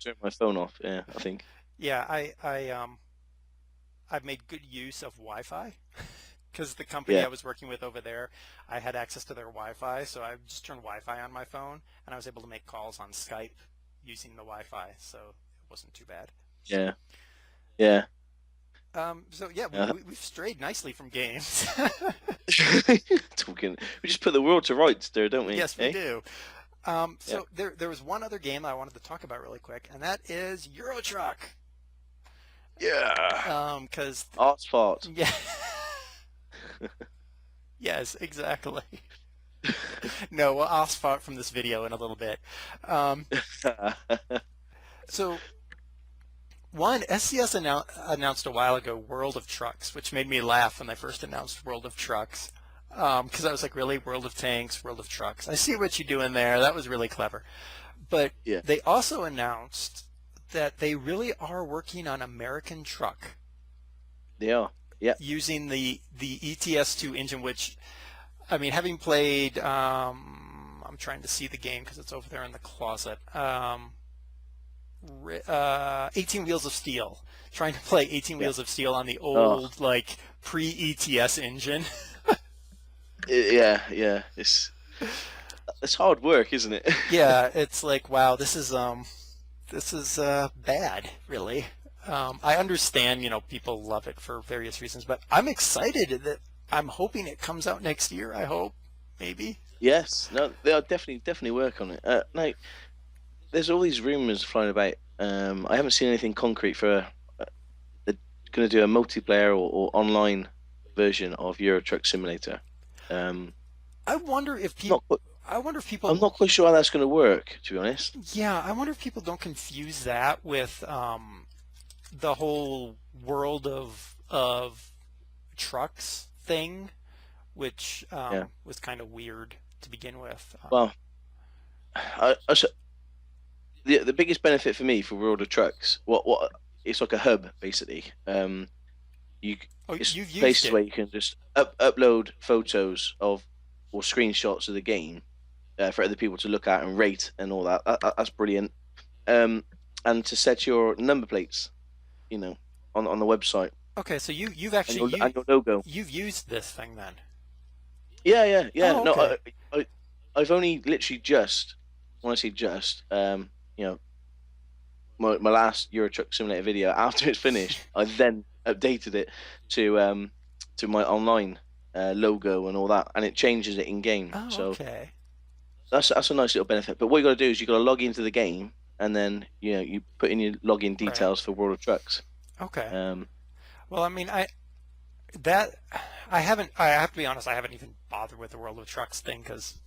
turn my phone off. Yeah, I think. Yeah, I've made good use of Wi-Fi because the company Yeah, I was working with over there, I had access to their Wi-Fi, so I just turned Wi-Fi on my phone, and I was able to make calls on Skype using the Wi-Fi, so it wasn't too bad. yeah, yeah. So yeah, Yeah. we've strayed nicely from games. Talking, we just put the world to rights there, don't we? Yes, we Eh? do. Yeah. So there was one other game I wanted to talk about really quick, and that is Euro Truck. Yeah. Because Art's part. yeah, yes, exactly. No, well, I'll spot from this video in a little bit. Um, so one, SCS announced a while ago World of Trucks, which made me laugh when they first announced World of Trucks. Because I was like, really, World of Tanks, World of Trucks. I see what you're doing there. That was really clever. But Yeah, they also announced that they really are working on American Truck they are. Yeah. using the ETS2 engine, which, I mean, having played, I'm trying to see the game because it's over there in the closet. 18 Wheels of Steel. Trying to play 18 Yeah. Wheels of Steel on the Oh, old, like, pre-ETS engine. yeah, yeah. It's hard work, isn't it? Yeah, it's like, wow, this is bad, really. I understand, people love it for various reasons, but I'm excited that I'm hoping it comes out next year. I hope, maybe. Yes. No, they are definitely work on it. Now, there's all these rumors flying about. I haven't seen anything concrete for they're going to do a multiplayer or online version of Euro Truck Simulator. Um, I wonder if people. not, qu- I wonder if I'm people. not quite sure how that's going to work, to be honest. Yeah, I wonder if people don't confuse that with the whole world of trucks thing, which Yeah. was kind of weird to begin with. Well, I the biggest benefit for me for World of Trucks, what it's like a hub basically. You Oh, it's you've used places it. where you can just upload photos of or screenshots of the game for other people to look at and rate and all that. That's brilliant. Um, and to set your number plates, you know, on the website Okay, so you've and actually your logo. you've used this thing then. Yeah, yeah, yeah. Oh, No, okay. I've only literally just, when I say just, you know, my last Euro Truck Simulator video. After it's finished, I then updated it to my online logo and all that, and it changes it in game. Oh, So okay. that's a nice little benefit. But what you got to do is you got to log into the game, and then you put in your login Right. details for World of Trucks. Okay. Um, Well, I mean, that I haven't. I have to be honest. I haven't even bothered with the World of Trucks thing because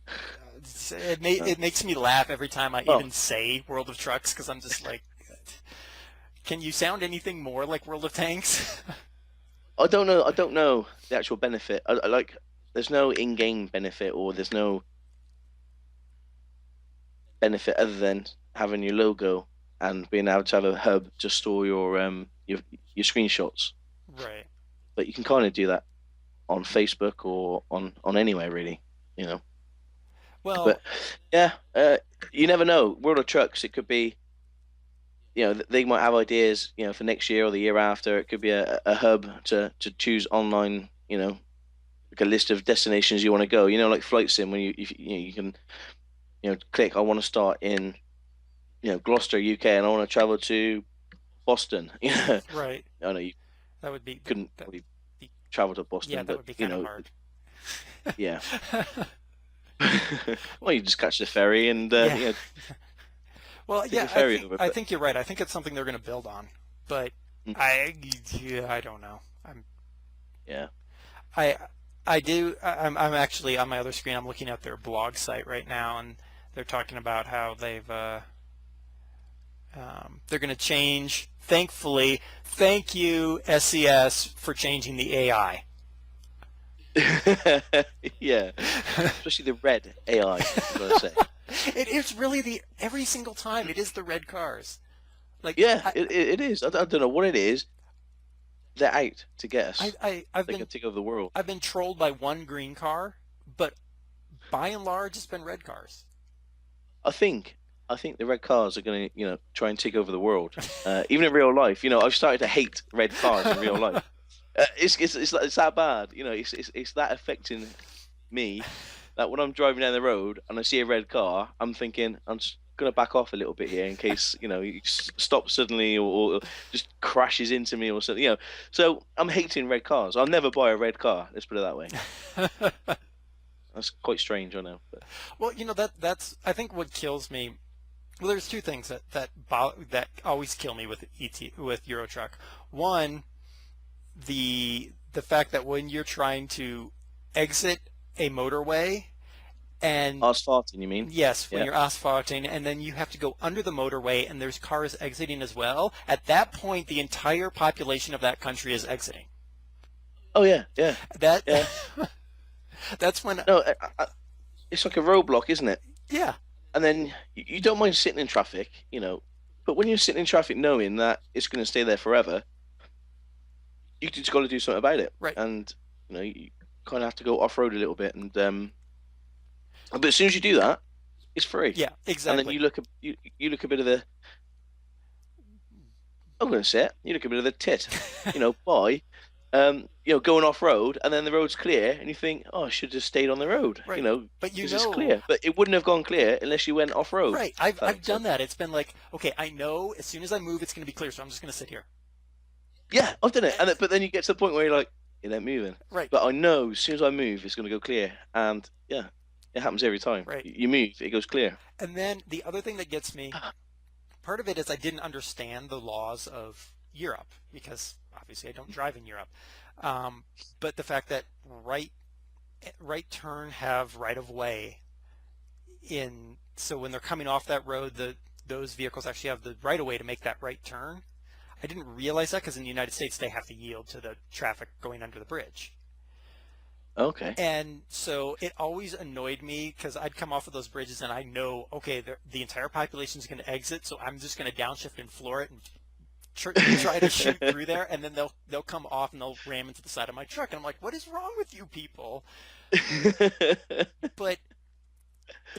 uh, it makes me laugh every time I well, even say World of Trucks because I'm just like, can you sound anything more like World of Tanks? I don't know. I don't know the actual benefit. I like. There's no in-game benefit, or there's no benefit other than having your logo and being able to have a hub to store your screenshots. Right. But you can kind of do that on Facebook or on anywhere really, you know. Well, But yeah, you never know. World of Trucks, it could be, they might have ideas, for next year or the year after. It could be a hub to choose online, like a list of destinations you want to go. Like Flight Sim, when you can, click. I want to start in, Gloucester, UK, and I want to travel to Boston. right. I know you That would be couldn't that probably be travel to yeah. Boston, That but would be kind of hard. yeah. Well, you just catch the ferry and Yeah. Well, take yeah. the ferry over. I But think you're right. I think it's something they're going to build on, but mm, I don't know. yeah, I I do. I'm actually on my other screen. I'm looking at their blog site right now, and they're talking about how they're going to change. Thankfully, thank you SES for changing the AI. yeah, especially the red AI. I've got to say, It is really the every single time it is the red cars. Like yeah, it is. I don't know what it is. they're out to get I, us. I I've They can been take over the world. I've been trolled by one green car, but by and large, it's been red cars. I think I think the red cars are going to, try and take over the world. Even in real life, I've started to hate red cars in real life. It's that bad. It's that affecting me that when I'm driving down the road and I see a red car, I'm thinking I'm just gonna back off a little bit here in case he stops suddenly or just crashes into me or something. So I'm hating red cars. I'll never buy a red car. Let's put it that way. That's quite strange, I know. But Well, that's I think what kills me. Well, there's two things that always kill me with with Euro Truck. One, the fact that when you're trying to exit a motorway and asphalting, you mean? yes, when Yeah. you're asphalting and then you have to go under the motorway and there's cars exiting as well, at that point the entire population of that country is exiting. Oh yeah, yeah, That yeah. that's when No, it's like a roadblock, isn't it? yeah, And then you don't mind sitting in traffic, but when you're sitting in traffic knowing that it's going to stay there forever, you just got to do something about it. right. And you kind of have to go off road a little bit. And but as soon as you do that, it's free. Yeah, And then exactly. you look a bit of the I'm going to say it. You look a bit of the tit, by going off road, and then the road's clear, and you think, oh, I should have just stayed on the road, Right. But because it's clear. But it wouldn't have gone clear unless you went off road. right. I've done that. It's been like, okay, I know as soon as I move, it's going to be clear, so I'm just going to sit here. Yeah, I've done it, but then you get to the point where you're like, it ain't moving. Right. But I know as soon as I move, it's going to go clear, and yeah, it happens every time. Right. You move, it goes clear. And then the other thing that gets me, part of it is I didn't understand the laws of Europe because obviously I don't drive in Europe. But the fact that right turn have right of way in, so when they're coming off that road, those vehicles actually have the right of way to make that right turn. I didn't realize that because in the United States they have to yield to the traffic going under the bridge. Okay. And so it always annoyed me because I'd come off of those bridges and I know, okay, the entire population is going to exit, so I'm just going to downshift and floor it and try to shoot through there, and then they'll come off and they'll ram into the side of my truck, and I'm like, what is wrong with you people? But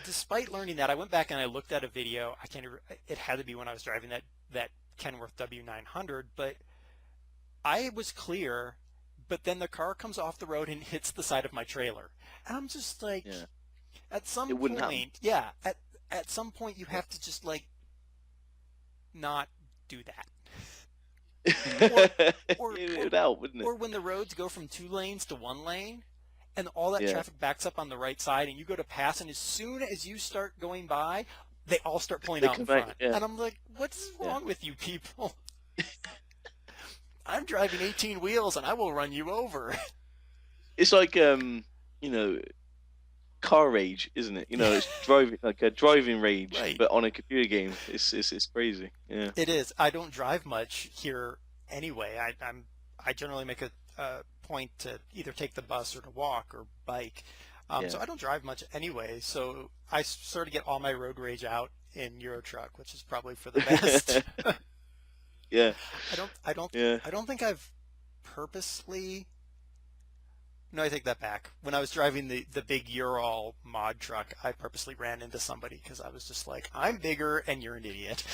despite learning that, I went back and I looked at a video. I can't. It had to be when I was driving that Kenworth W900, but I was clear. But then the car comes off the road and hits the side of my trailer. And I'm just like, Yeah. at some It wouldn't happen. point, yeah, at some point you have to just like not do that. Or, It would help, wouldn't it? or when the roads go from 2 lanes to 1 lane and all that Yeah. traffic backs up on the right side and you go to pass, and as soon as you start going by, they all start pulling They out in come out, front. yeah. And I'm like, what's Yeah. wrong with you people? I'm driving 18 wheels and I will run you over. It's like car rage, isn't it? It's driving like a driving rage, Right. but on a computer game. It's crazy. Yeah. It is. I don't drive much here anyway. I generally make a point to either take the bus or to walk or bike. Yeah. So I don't drive much anyway. So I sort of get all my road rage out in Euro Truck, which is probably for the best. Yeah. Yeah. I don't think I've purposely. No, I take that back. When I was driving the big Ural mod truck, I purposely ran into somebody because I was just like, I'm bigger and you're an idiot.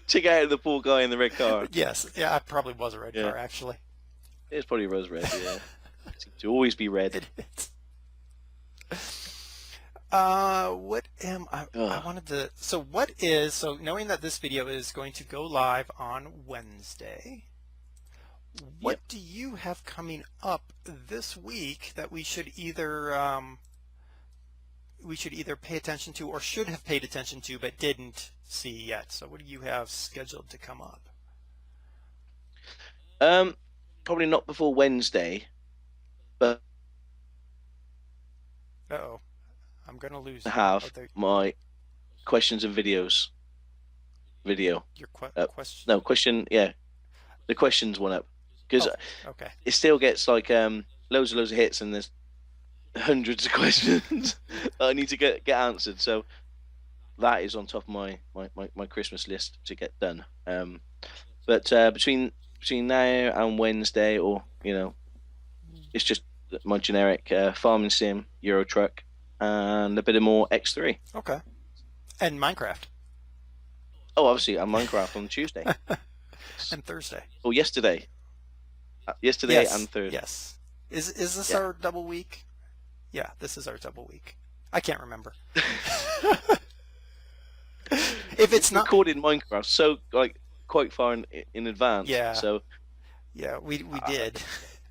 Check out the poor guy in the red car. Yes, yeah, I probably was a red Yeah. car actually. It's probably rose red. Yeah. Seems to always be red. It is. What am I? I Ugh. wanted to. So knowing that this video is going to go live on Wednesday, what Yep. do you have coming up this week that we should either pay attention to or should have paid attention to but didn't see yet? So what do you have scheduled to come up? Probably not before Wednesday, but Uh-oh, I'm gonna lose I you. have Oh, my questions and videos video. your question. No question. Yeah, the questions one up because Oh, okay. it still gets like loads of hits, and there's hundreds of questions that I need to get answered. So that is on top of my Christmas list to get done. But between now and Wednesday, or it's just my generic farming sim, Euro Truck, and a bit of more X3. Okay. And Minecraft. Oh, obviously, and Minecraft on Tuesday. Yes. And Thursday. Or yesterday. Yesterday Yes. and Thursday. Yes. Is this Yeah. our double week? Yeah, this is our double week. I can't remember. If it's not, recorded Minecraft so like quite far in advance. yeah, So yeah, we uh, did.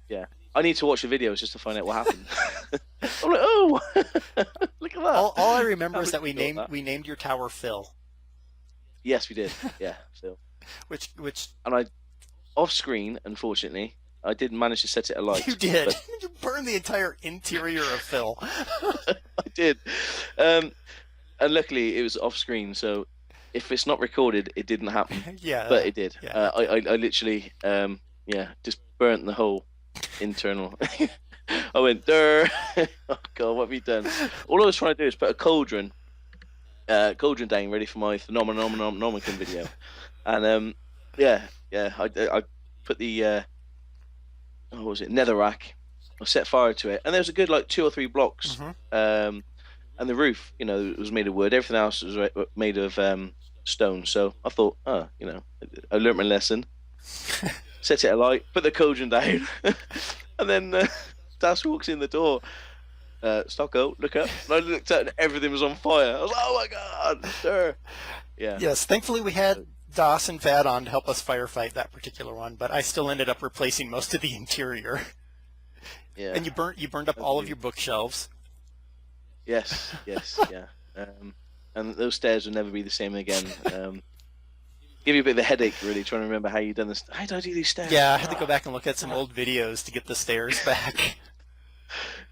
yeah, I need to watch the videos just to find out what happened. I'm like, oh, look at that. All I remember How is that we got that. we named your tower Phil, Yes, we did. Yeah, Phil. which And I off screen, unfortunately, I did manage to set it alight. you did. But You burned the entire interior of Phil. I did. And luckily it was off screen, so if it's not recorded, it didn't happen. Yeah, But it did. yeah. I literally just burnt the whole internal. I went there. Oh God, what have you done? All I was trying to do is put a cauldron down ready for my phenomenon video, and I put the what was it, netherrack. I set fire to it, and there was a good like 2 or 3 blocks. Hmm. And the roof, it was made of wood. Everything else was made of stone. So I thought, I learnt my lesson. Set it alight, put the cauldron down, and then Das walks in the door. Stocko, look up. And I looked up, and everything was on fire. I was like, oh my God, sir. Yeah. Yes, thankfully we had Das and Vad on to help us firefight that particular one, but I still ended up replacing most of the interior. Yeah. And you burned up all of your bookshelves. Yes, yeah. And those stairs will never be the same again. Give you a bit of a headache, really, trying to remember how you done this. How did I do these stairs? Yeah, I had to go back and look at some old videos to get the stairs back.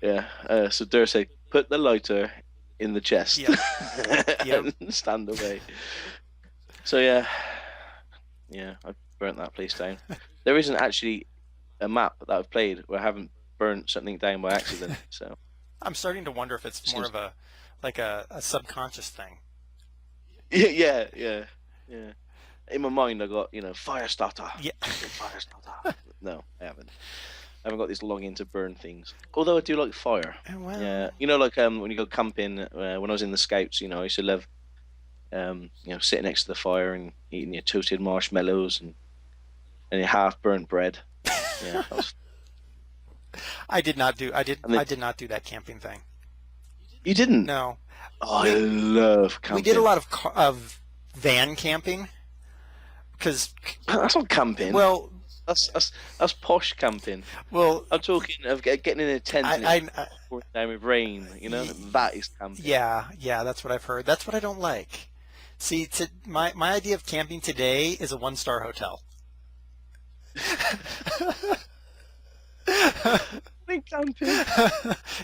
Yeah. So Der said, put the lighter in the chest. Yep. And stand away. So yeah, I burnt that place down. There isn't actually a map that I've played where I haven't burnt something down by accident. So. I'm starting to wonder if it's more of a subconscious thing. Yeah. In my mind, I got fire starter. Yeah. Fire starter. No, I haven't. I haven't got this longing to burn things. Although I do like fire. Oh, wow. Yeah, like when you go camping. When I was in the Scouts, I used to love, sitting next to the fire and eating your toasted marshmallows and your half-burnt bread. Yeah, that was... I did not do that camping thing. You didn't? No. Oh, I love camping. We did a lot of van camping because that's not camping. Well, that's posh camping. Well, I'm talking of getting in a tent and pouring down with rain. That is camping. Yeah, that's what I've heard. That's what I don't like. See, my idea of camping today is a 1-star hotel. Camping.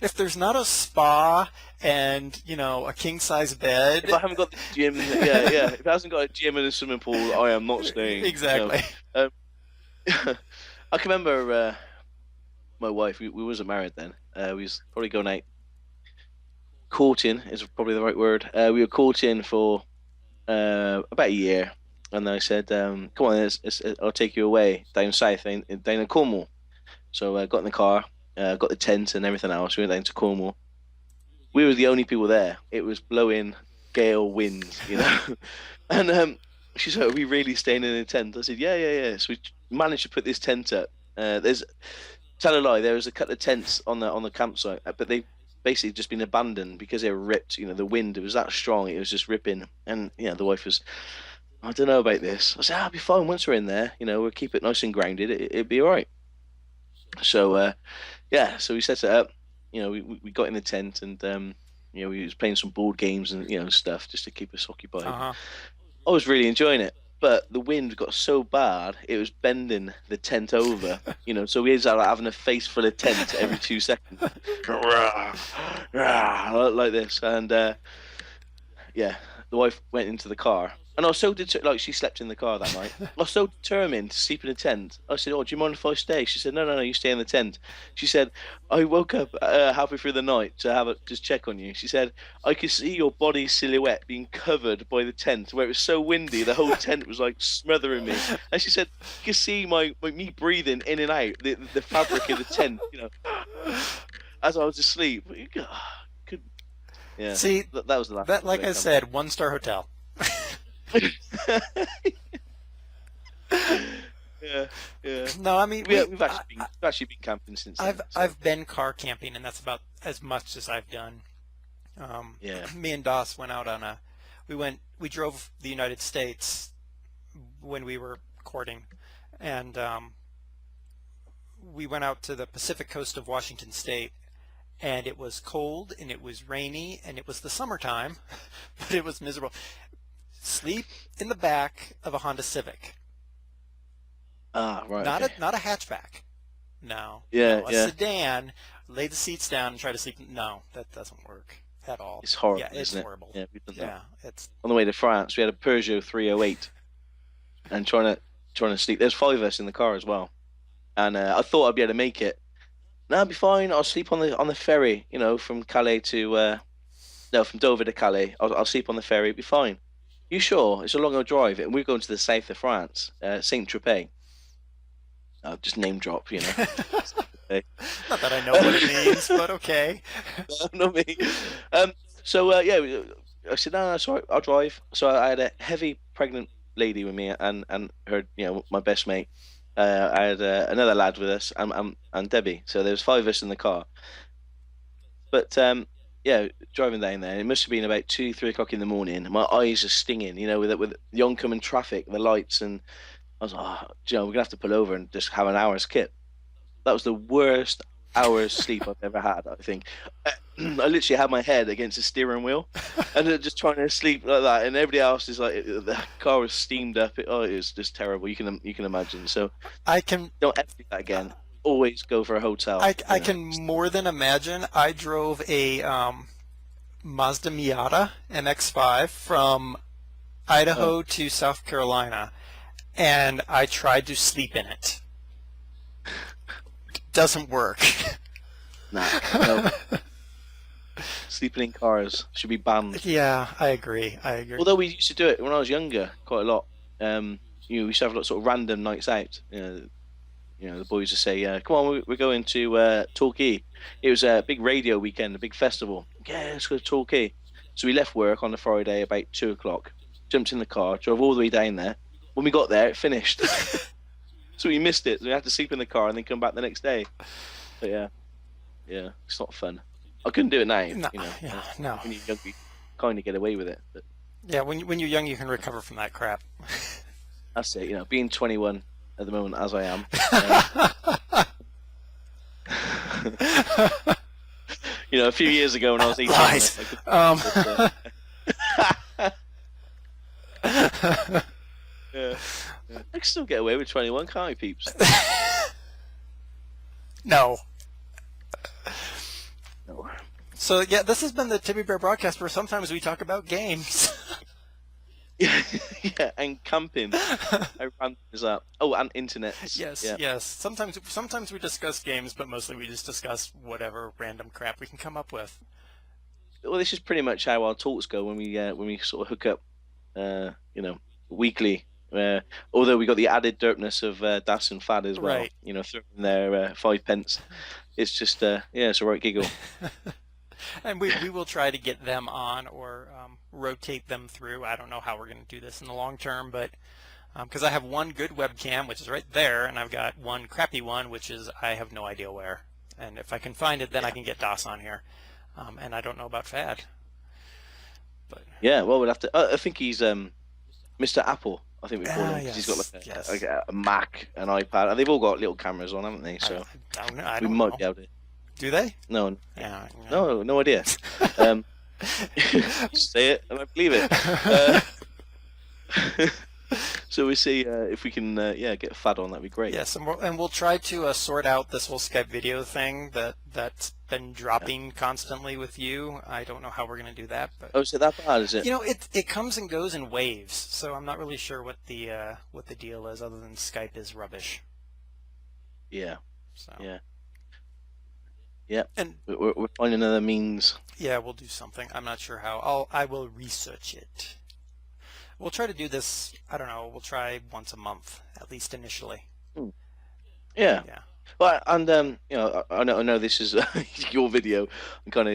If there's not a spa and a king size bed, if I haven't got the gym, yeah. If it hasn't got a gym and a swimming pool, I am not staying. Exactly. I can remember my wife. We wasn't married then. We was probably going out courting is probably the right word. We were courting for about a year, and I said, "Come on, I'll take you away down south, down in Cornwall." So I got in the car, got the tent and everything else. We went down to Cornwall. We were the only people there. It was blowing gale winds, And she said, "Are we really staying in a tent?" I said, "Yeah." So we managed to put this tent up. Tell a lie, there was a couple of tents on the campsite, but they basically just been abandoned because they were ripped. The wind, it was that strong, it was just ripping. And the wife was, "I don't know about this." I said, "I'll be fine once we're in there. We'll keep it nice and grounded. It'd be all right." So so we set it up. We got in the tent and we was playing some board games and stuff just to keep us occupied. Uh-huh. I was really enjoying it, but the wind got so bad it was bending the tent over. So we was having a face full of tent every 2 seconds, like this. And the wife went into the car And I was so like she slept in the car that night. I was so determined to sleep in a tent. I said, "Oh, do you mind if I stay?" She said, "No, you stay in the tent." She said, "I woke up halfway through the night to have a just check on you." She said, "I could see your body silhouette being covered by the tent, where it was so windy, the whole tent was like smothering me." And she said, "You could see me breathing in and out the fabric of the tent, as I was asleep." Could yeah, See, that was the last. that, like I said, 1-star hotel. Yeah, yeah. No, I mean We've actually been camping since then. I've been car camping, and that's about as much as I've done. Yeah. Me and Doss went out on we drove the United States when we were courting, and we went out to the Pacific coast of Washington State, and it was cold and it was rainy and it was the summertime, but it was miserable. Sleep in the back of a Honda Civic. Ah, right. Not Okay. not a hatchback. No. Yeah, No, a yeah. sedan. Lay the seats down and try to sleep. No, that doesn't work at all. It's horrible, Yeah, it's isn't it? horrible. Yeah, we've done that. Yeah, it's On the way to France, we had a Peugeot 308, and trying to sleep. There's five of us in the car as well, and I thought I'd be able to make it. No, I'll be fine. I'll sleep on the ferry, from Calais to no, from Dover to Calais. I'll sleep on the ferry. It'll be fine. You sure? It's a long old drive, and we're going to the south of France, Saint Tropez. I'll just name drop. not that I know what it means, but okay. Not me. So yeah, I said no, sorry, I'll drive. So I had a heavy pregnant lady with me, and her, my best mate. I had another lad with us, and Debbie. So there was five of us in the car. But yeah, driving down there, it must have been about 2, 3 o'clock in the morning. My eyes are stinging, with the oncoming traffic, the lights, and I was like, we're gonna have to pull over and just have an hour's kip. That was the worst hour's sleep I've ever had, I think. I literally had my head against the steering wheel and just trying to sleep like that. And everybody else is like, the car was steamed up. It was just terrible. You can imagine. So I can don't ever do that again. Always go for a hotel. I can more than imagine. I drove a Mazda Miata MX-5 from Idaho to South Carolina, and I tried to sleep in it. Doesn't work. Nah, no. Sleeping in cars should be banned. Yeah, I agree. Although we used to do it when I was younger quite a lot. We used to have sort of random nights out. The boys would say, "Come on, we're going to Torquay." It was a big radio weekend, a big festival. Yeah, let's go to Torquay. So we left work on the Friday about 2 o'clock. Jumped in the car, drove all the way down there. When we got there, it finished. So we missed it. So we had to sleep in the car and then come back the next day. But yeah, it's not fun. I couldn't do it now. No, yeah, no. When you're young, you kind of get away with it. But Yeah, when you're young, you can recover from that crap. that's it. Being 21 at the moment, as I am. A few years ago when I was 18. Lies. Yeah. I can still get away with 21, can't I, peeps? No. No. So yeah, this has been the TebbyBear broadcast, where sometimes we talk about games. Yeah, and camping. How random is that? Oh, and internet. Yes, Yeah. yes. Sometimes we discuss games, but mostly we just discuss whatever random crap we can come up with. Well, this is pretty much how our talks go when we sort of hook up, weekly. Although we got the added derpness of Das and Fad as well. Right. Throwing in their 5 pence. It's just it's a right giggle. And we will try to get them on, or rotate them through. I don't know how we're going to do this in the long term, but because I have one good webcam, which is right there, and I've got one crappy one, which is I have no idea where. And if I can find it, then I can get DOS on here. And I don't know about Fad. But Yeah, well, we'll have to. I think he's Mr. Apple. I think we call him, 'cause yes, he's got like yes. a Mac, an iPad, and they've all got little cameras on, haven't they? So I we don't might know. be able to. Do they? No, Yeah. no idea. Say it and I believe it. So we see if we can, get Fad on. That'd be great. Yes, and we'll try to sort out this whole Skype video thing that's been dropping constantly with you. I don't know how we're going to do that, but Oh, is it that bad? Is it? it comes and goes in waves, so I'm not really sure what the deal is, other than Skype is rubbish. Yeah. So Yeah. Yeah. and We're finding other means. yeah, we'll do something. I'm not sure how. I will research it. We'll try to do this. I don't know. We'll try once a month, at least initially. Hmm. Yeah. Yeah. Well, and I know this is your video. I'm kind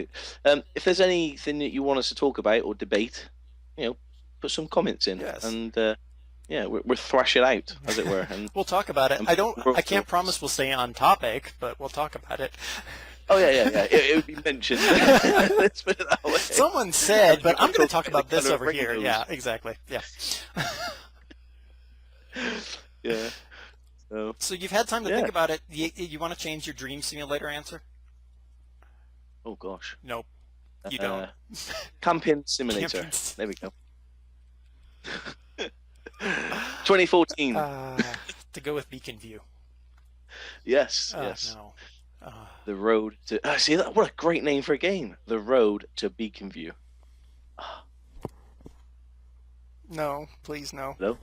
of if there's anything that you want us to talk about or debate, put some comments in, Yes. and yeah, we'll thrash it out, as it were. And We'll talk about it. and I can't promise we'll stay on topic, but we'll talk about it. Oh yeah. It would be mentioned. Let's put it that way. Someone said, but I'm going to talk about this over here. Rainbows. Yeah, exactly. Yeah. Yeah. So you've had time to Yeah. think about it. You want to change your dream simulator answer? Oh gosh. Nope. You don't. Camping simulator. Camping There we go. 2014. To go with Beacon View. Yes. No. The road to see that. What a great name for a game. The road to Beacon View. No, please no. No.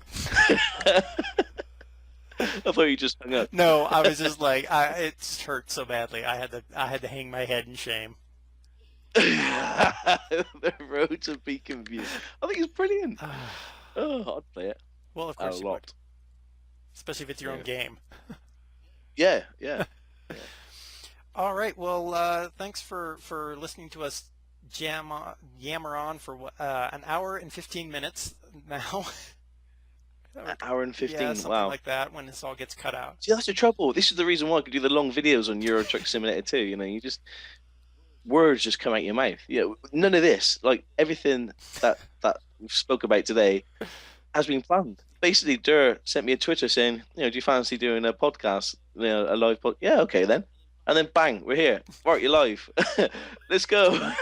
I thought you just hung up. No, I was just like, it just hurt so badly. I had to hang my head in shame. The road to Beacon View. I think it's brilliant. Oh, I'd play it. Well, of course A you lot. would. Especially if it's your own game. Yeah. All right. Well, thanks for listening to us yammer on for an hour and 15 minutes now. An hour and 15. Yeah, something Wow. like that when this all gets cut out. See, that's the trouble. This is the reason why I could do the long videos on Euro Truck Simulator 2. You just words just come out your mouth. None of this, like everything that we've spoke about today, has been planned. Basically, sent me a Twitter saying, do you fancy doing a podcast, a live podcast? Yeah, okay then. And then bang, we're here. Right, you're live. Let's go.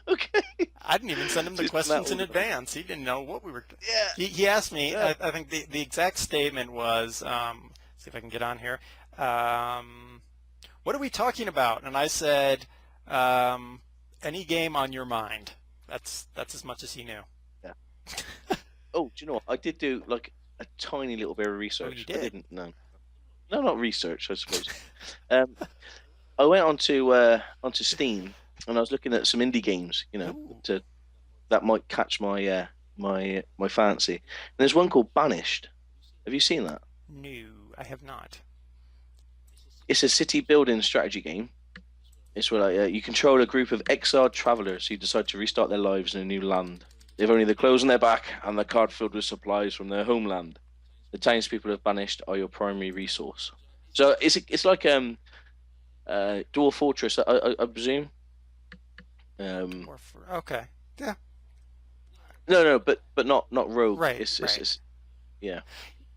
Okay. I didn't even send him the Just questions in that advance. He didn't know what we were. Yeah. He asked me. Yeah. I think the exact statement was, see if I can get on here. What are we talking about? And I said, any game on your mind. That's as much as he knew. Yeah. Oh, do you know what? I did do like a tiny little bit of research. Oh, you did? I didn't. No, not research, I suppose. I went onto Steam and I was looking at some indie games, Ooh. that might catch my my fancy. And there's one called Banished. Have you seen that? No, I have not. It's a city building strategy game. It's where you control a group of exiled travelers who decide to restart their lives in a new land. They've only the clothes on their back and the cart filled with supplies from their homeland. The townspeople of Banished are your primary resource. So it's like Dwarf Fortress, I presume. Okay. Yeah. No, but not Rogue. Right, It's yeah.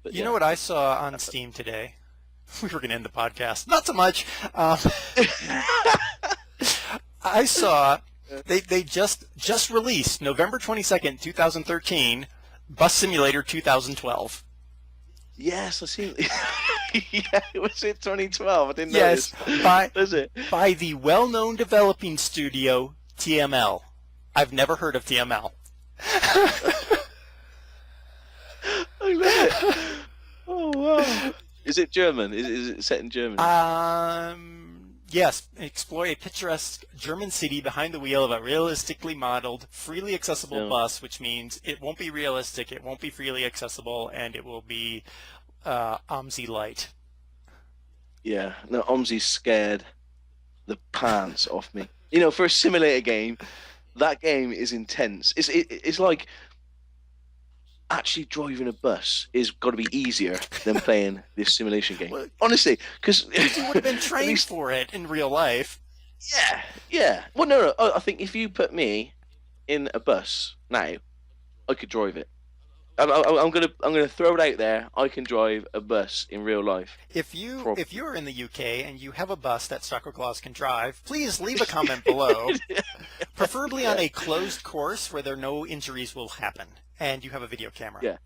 But You know what I saw on Steam today? We were going to end the podcast. Not so much. I saw they just released November 22nd, 2013, Bus Simulator 2012. Yes, I see. Yeah, it was in 2012. I didn't know Yes, this. Was it? by the well-known developing studio TML. I've never heard of TML. I love it. Oh wow! Is it German? Is it set in Germany? Yes. Explore a picturesque German city behind the wheel of a realistically modeled, freely accessible bus, which means it won't be realistic, it won't be freely accessible, and it will be OMSI light. Yeah. No, Omzi's scared the pants off me. For a simulator game, that game is intense. It's like actually driving a bus is got to be easier than playing this simulation game. Well, honestly, because you would have been trained for it in real life. Yeah. Well, no. I think if you put me in a bus now, I could drive it. I'm gonna throw it out there. I can drive a bus in real life. If you're in the UK and you have a bus that Stockoglaws can drive, please leave a comment below. Preferably on a closed course where no injuries will happen, and you have a video camera. Yeah.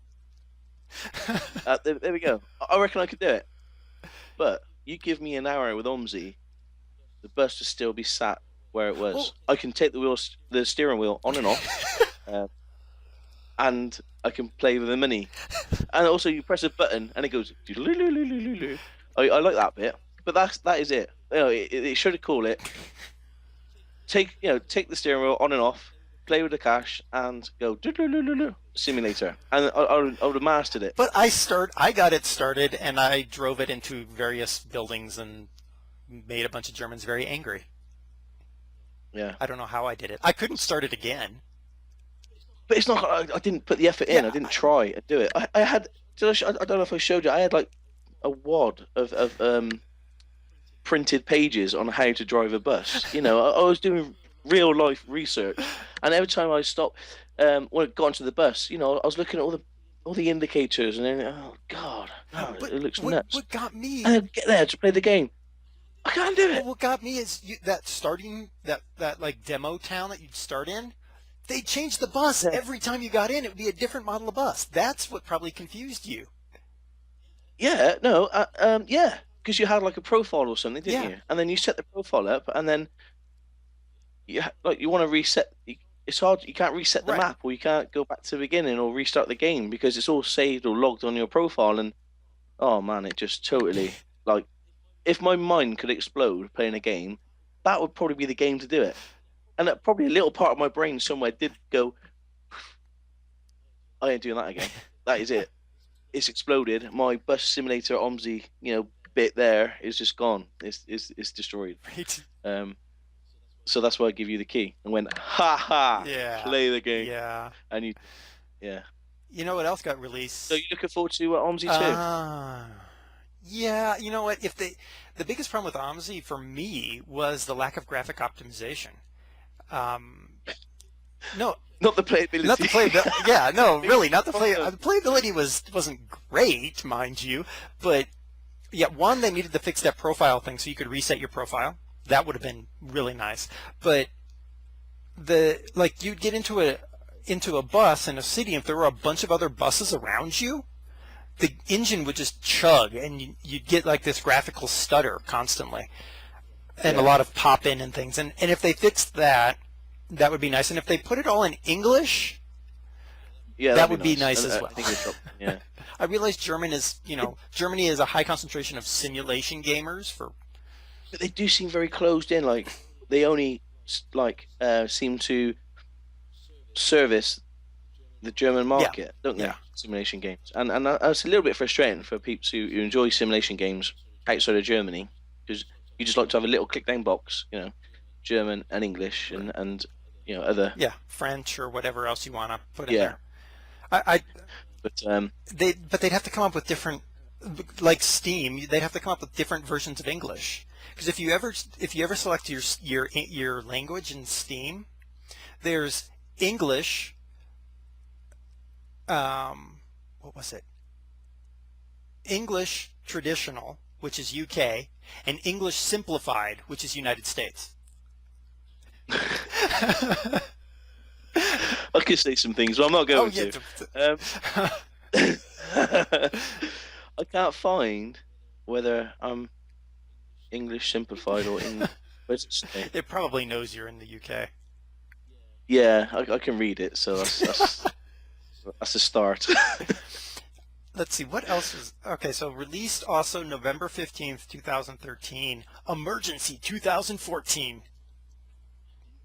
There we go. I reckon I could do it. But you give me an hour with OMSI, the bus to still be sat where it was. Well, I can take the steering wheel on and off, uh, and I can play with the money. And also, you press a button and it goes. I like that bit, but that is it. It should have called it. Take the steering wheel on and off, play with the cash, and go simulator. And I would have mastered it. but I got it started, and I drove it into various buildings and made a bunch of Germans very angry. Yeah, I don't know how I did it. I couldn't start it again. but it's not. I didn't put the effort in. Yeah, I didn't try and do it. I had. I don't know if I showed you. I had like a wad of printed pages on how to drive a bus. I was doing real life research, and every time I stopped, when I got onto the bus, I was looking at all the indicators, and then oh god, no, but it looks what nuts. what got me? And I get there to play the game, I can't do Well, it. what got me is that starting that like demo town that you'd start in. They changed the bus Yeah, every time you got in. It would be a different model of bus. That's what probably confused you. yeah, no, yeah, because you had like a profile or something, didn't Yeah, you? And then you set the profile up, and then you want to reset. It's hard. You can't reset the right. map, or you can't go back to the beginning or restart the game because it's all saved or logged on your profile. And oh man, it just totally like if my mind could explode playing a game, that would probably be the game to do it. And that probably a little part of my brain somewhere did go, I ain't doing that again. That is it. It's exploded. My bus simulator OMSI, bit there is just gone. It's destroyed. Right. Um, so that's why I give you the key and went, ha ha, Yeah. play the game. Yeah. And yeah. You know what else got So released? you looking forward to OMSI too? Uh, yeah, you know what? The biggest problem with OMSI for me was the lack of graphic optimization. Um, no, Not the not the playability. playability. Yeah, no, really, not the play. The playability wasn't great, mind you, but yeah, one, they needed to fix that profile thing so you could reset your profile. That would have been really nice. But you'd get into a bus in a city, and if there were a bunch of other buses around you, the engine would just chug, and you'd get like this graphical stutter constantly, and a Yeah. lot of pop in and things. And if they fixed that, that would be nice. And if they put it all in English, Yeah, that that'd would be be nice. nice as I well. think it's yeah. I realize Germany is a high concentration of simulation gamers for. But they do seem very closed in. Like they only seem to service the German Yeah, market, don't they? yeah, Simulation games, and that's a little bit frustrating for people who enjoy simulation games outside of Germany because you just like to have a little click down box, German and English right. and other. Yeah, French or whatever else you want to put in Yeah, there. I but they'd have to come up with different, like Steam. They'd have to come up with different versions of English. Because if you ever select your language in Steam, there's English. What was it? English traditional, which is UK, and English simplified, which is United States. I could say some things, but I'm not Oh going yeah. to. Um, I can't find whether I'm English simplified or in. Where's it say? It probably knows you're in the UK. Yeah, I can read it, so that's a start. Let's see, what else was... Okay, so released also November 15th, 2013. Emergency 2014.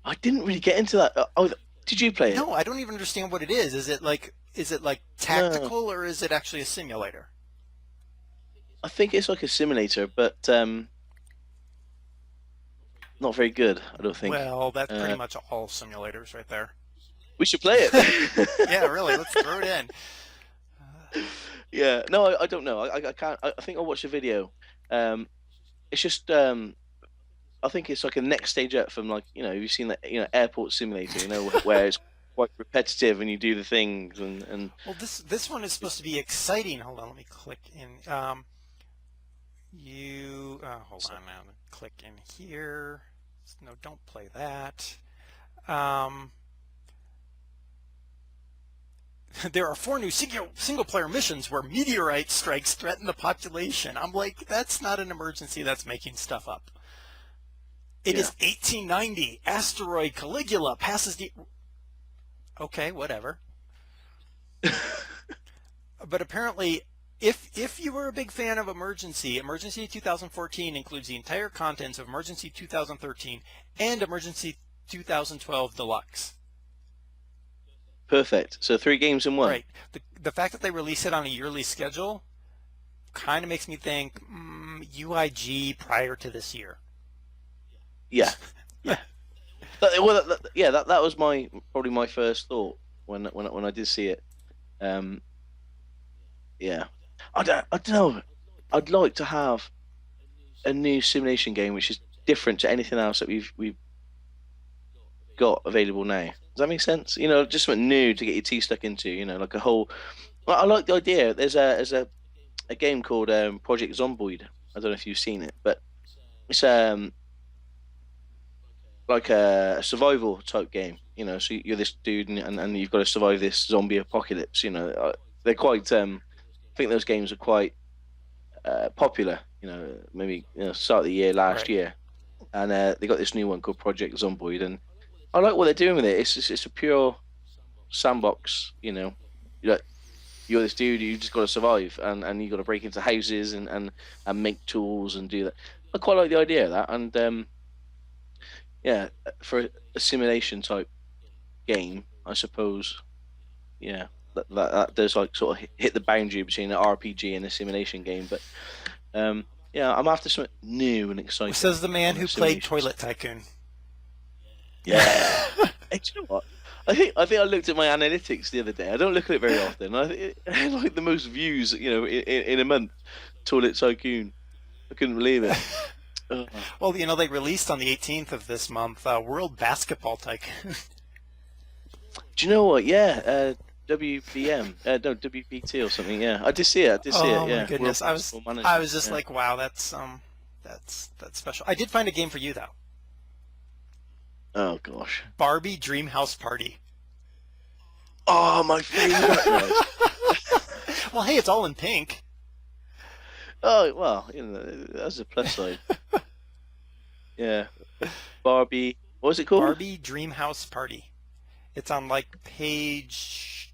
I didn't really get into that. Oh, did you play it? No, I don't even understand what it is. Is it like No, tactical or is it actually a simulator? I think it's like a simulator, but not very good. I don't think. Well, that's pretty Uh, much all simulators right there. we should play it. Yeah, really, let's throw it in. Yeah, no, I don't know. I can't. I think I watched a video. It's just I think it's like a next stage up from like you've seen that airport simulator where it's quite repetitive and you do the things and Well, this one is supposed to be exciting. Hold on, let me click in. Hold on now. Click in here. No, don't play that. There are 4 new single-player missions where meteorite strikes threaten the population. I'm like, that's not an emergency. That's making stuff up. It Yeah. is 1890. Asteroid Caligula passes the. Okay, whatever. But apparently, if you were a big fan of Emergency 2014 includes the entire contents of Emergency 2013 and Emergency 2012 Deluxe. Perfect. So 3 games in 1. Right. The fact that they release it on a yearly schedule kind of makes me think UIG prior to this year. Yeah. Yeah. Well, that was probably my first thought when I did see it. Yeah. I don't know. I'd like to have a new simulation game which is different to anything else that we've got available now. Does that make sense? Just something new to get your teeth stuck into. Like a whole. I like the idea. There's a game called Project Zomboid. I don't know if you've seen it, but it's like a survival type game. So you're this dude and you've got to survive this zombie apocalypse. They're quite. I think those games are quite popular. Maybe start of the year last Right. year, and they got this new one called Project Zomboid, and I like what they're doing with it. It's a pure sandbox. You're this dude, you just got to survive, and you got to break into houses and make tools and do that. I quite like the idea of that, and yeah, for a simulation type game, I suppose, yeah, that does like sort of hit the boundary between an RPG and a simulation game. But yeah, I'm after something new and exciting. Says the man on who a played simulation. Toilet Tycoon. Yeah. Hey, do you know what? I think I looked at my analytics the other day. I don't look at it very often. It had like the most views, in a month. Toilet Tycoon. I couldn't believe it. Ugh. Well, they released on the 18th of this month World Basketball Tycoon. Do you know what? Yeah, WBM, no WBT or something. Yeah, I did see it. Oh Yeah, my goodness! World Basketball I Manager. was just Yeah. like, wow, that's special. I did find a game for you though. Oh gosh. Barbie Dreamhouse Party. Oh, my favorite. Well, hey, it's all in pink. Oh well, that's a plus side. Yeah, Barbie. What was it called? Barbie Dreamhouse Party. It's on like page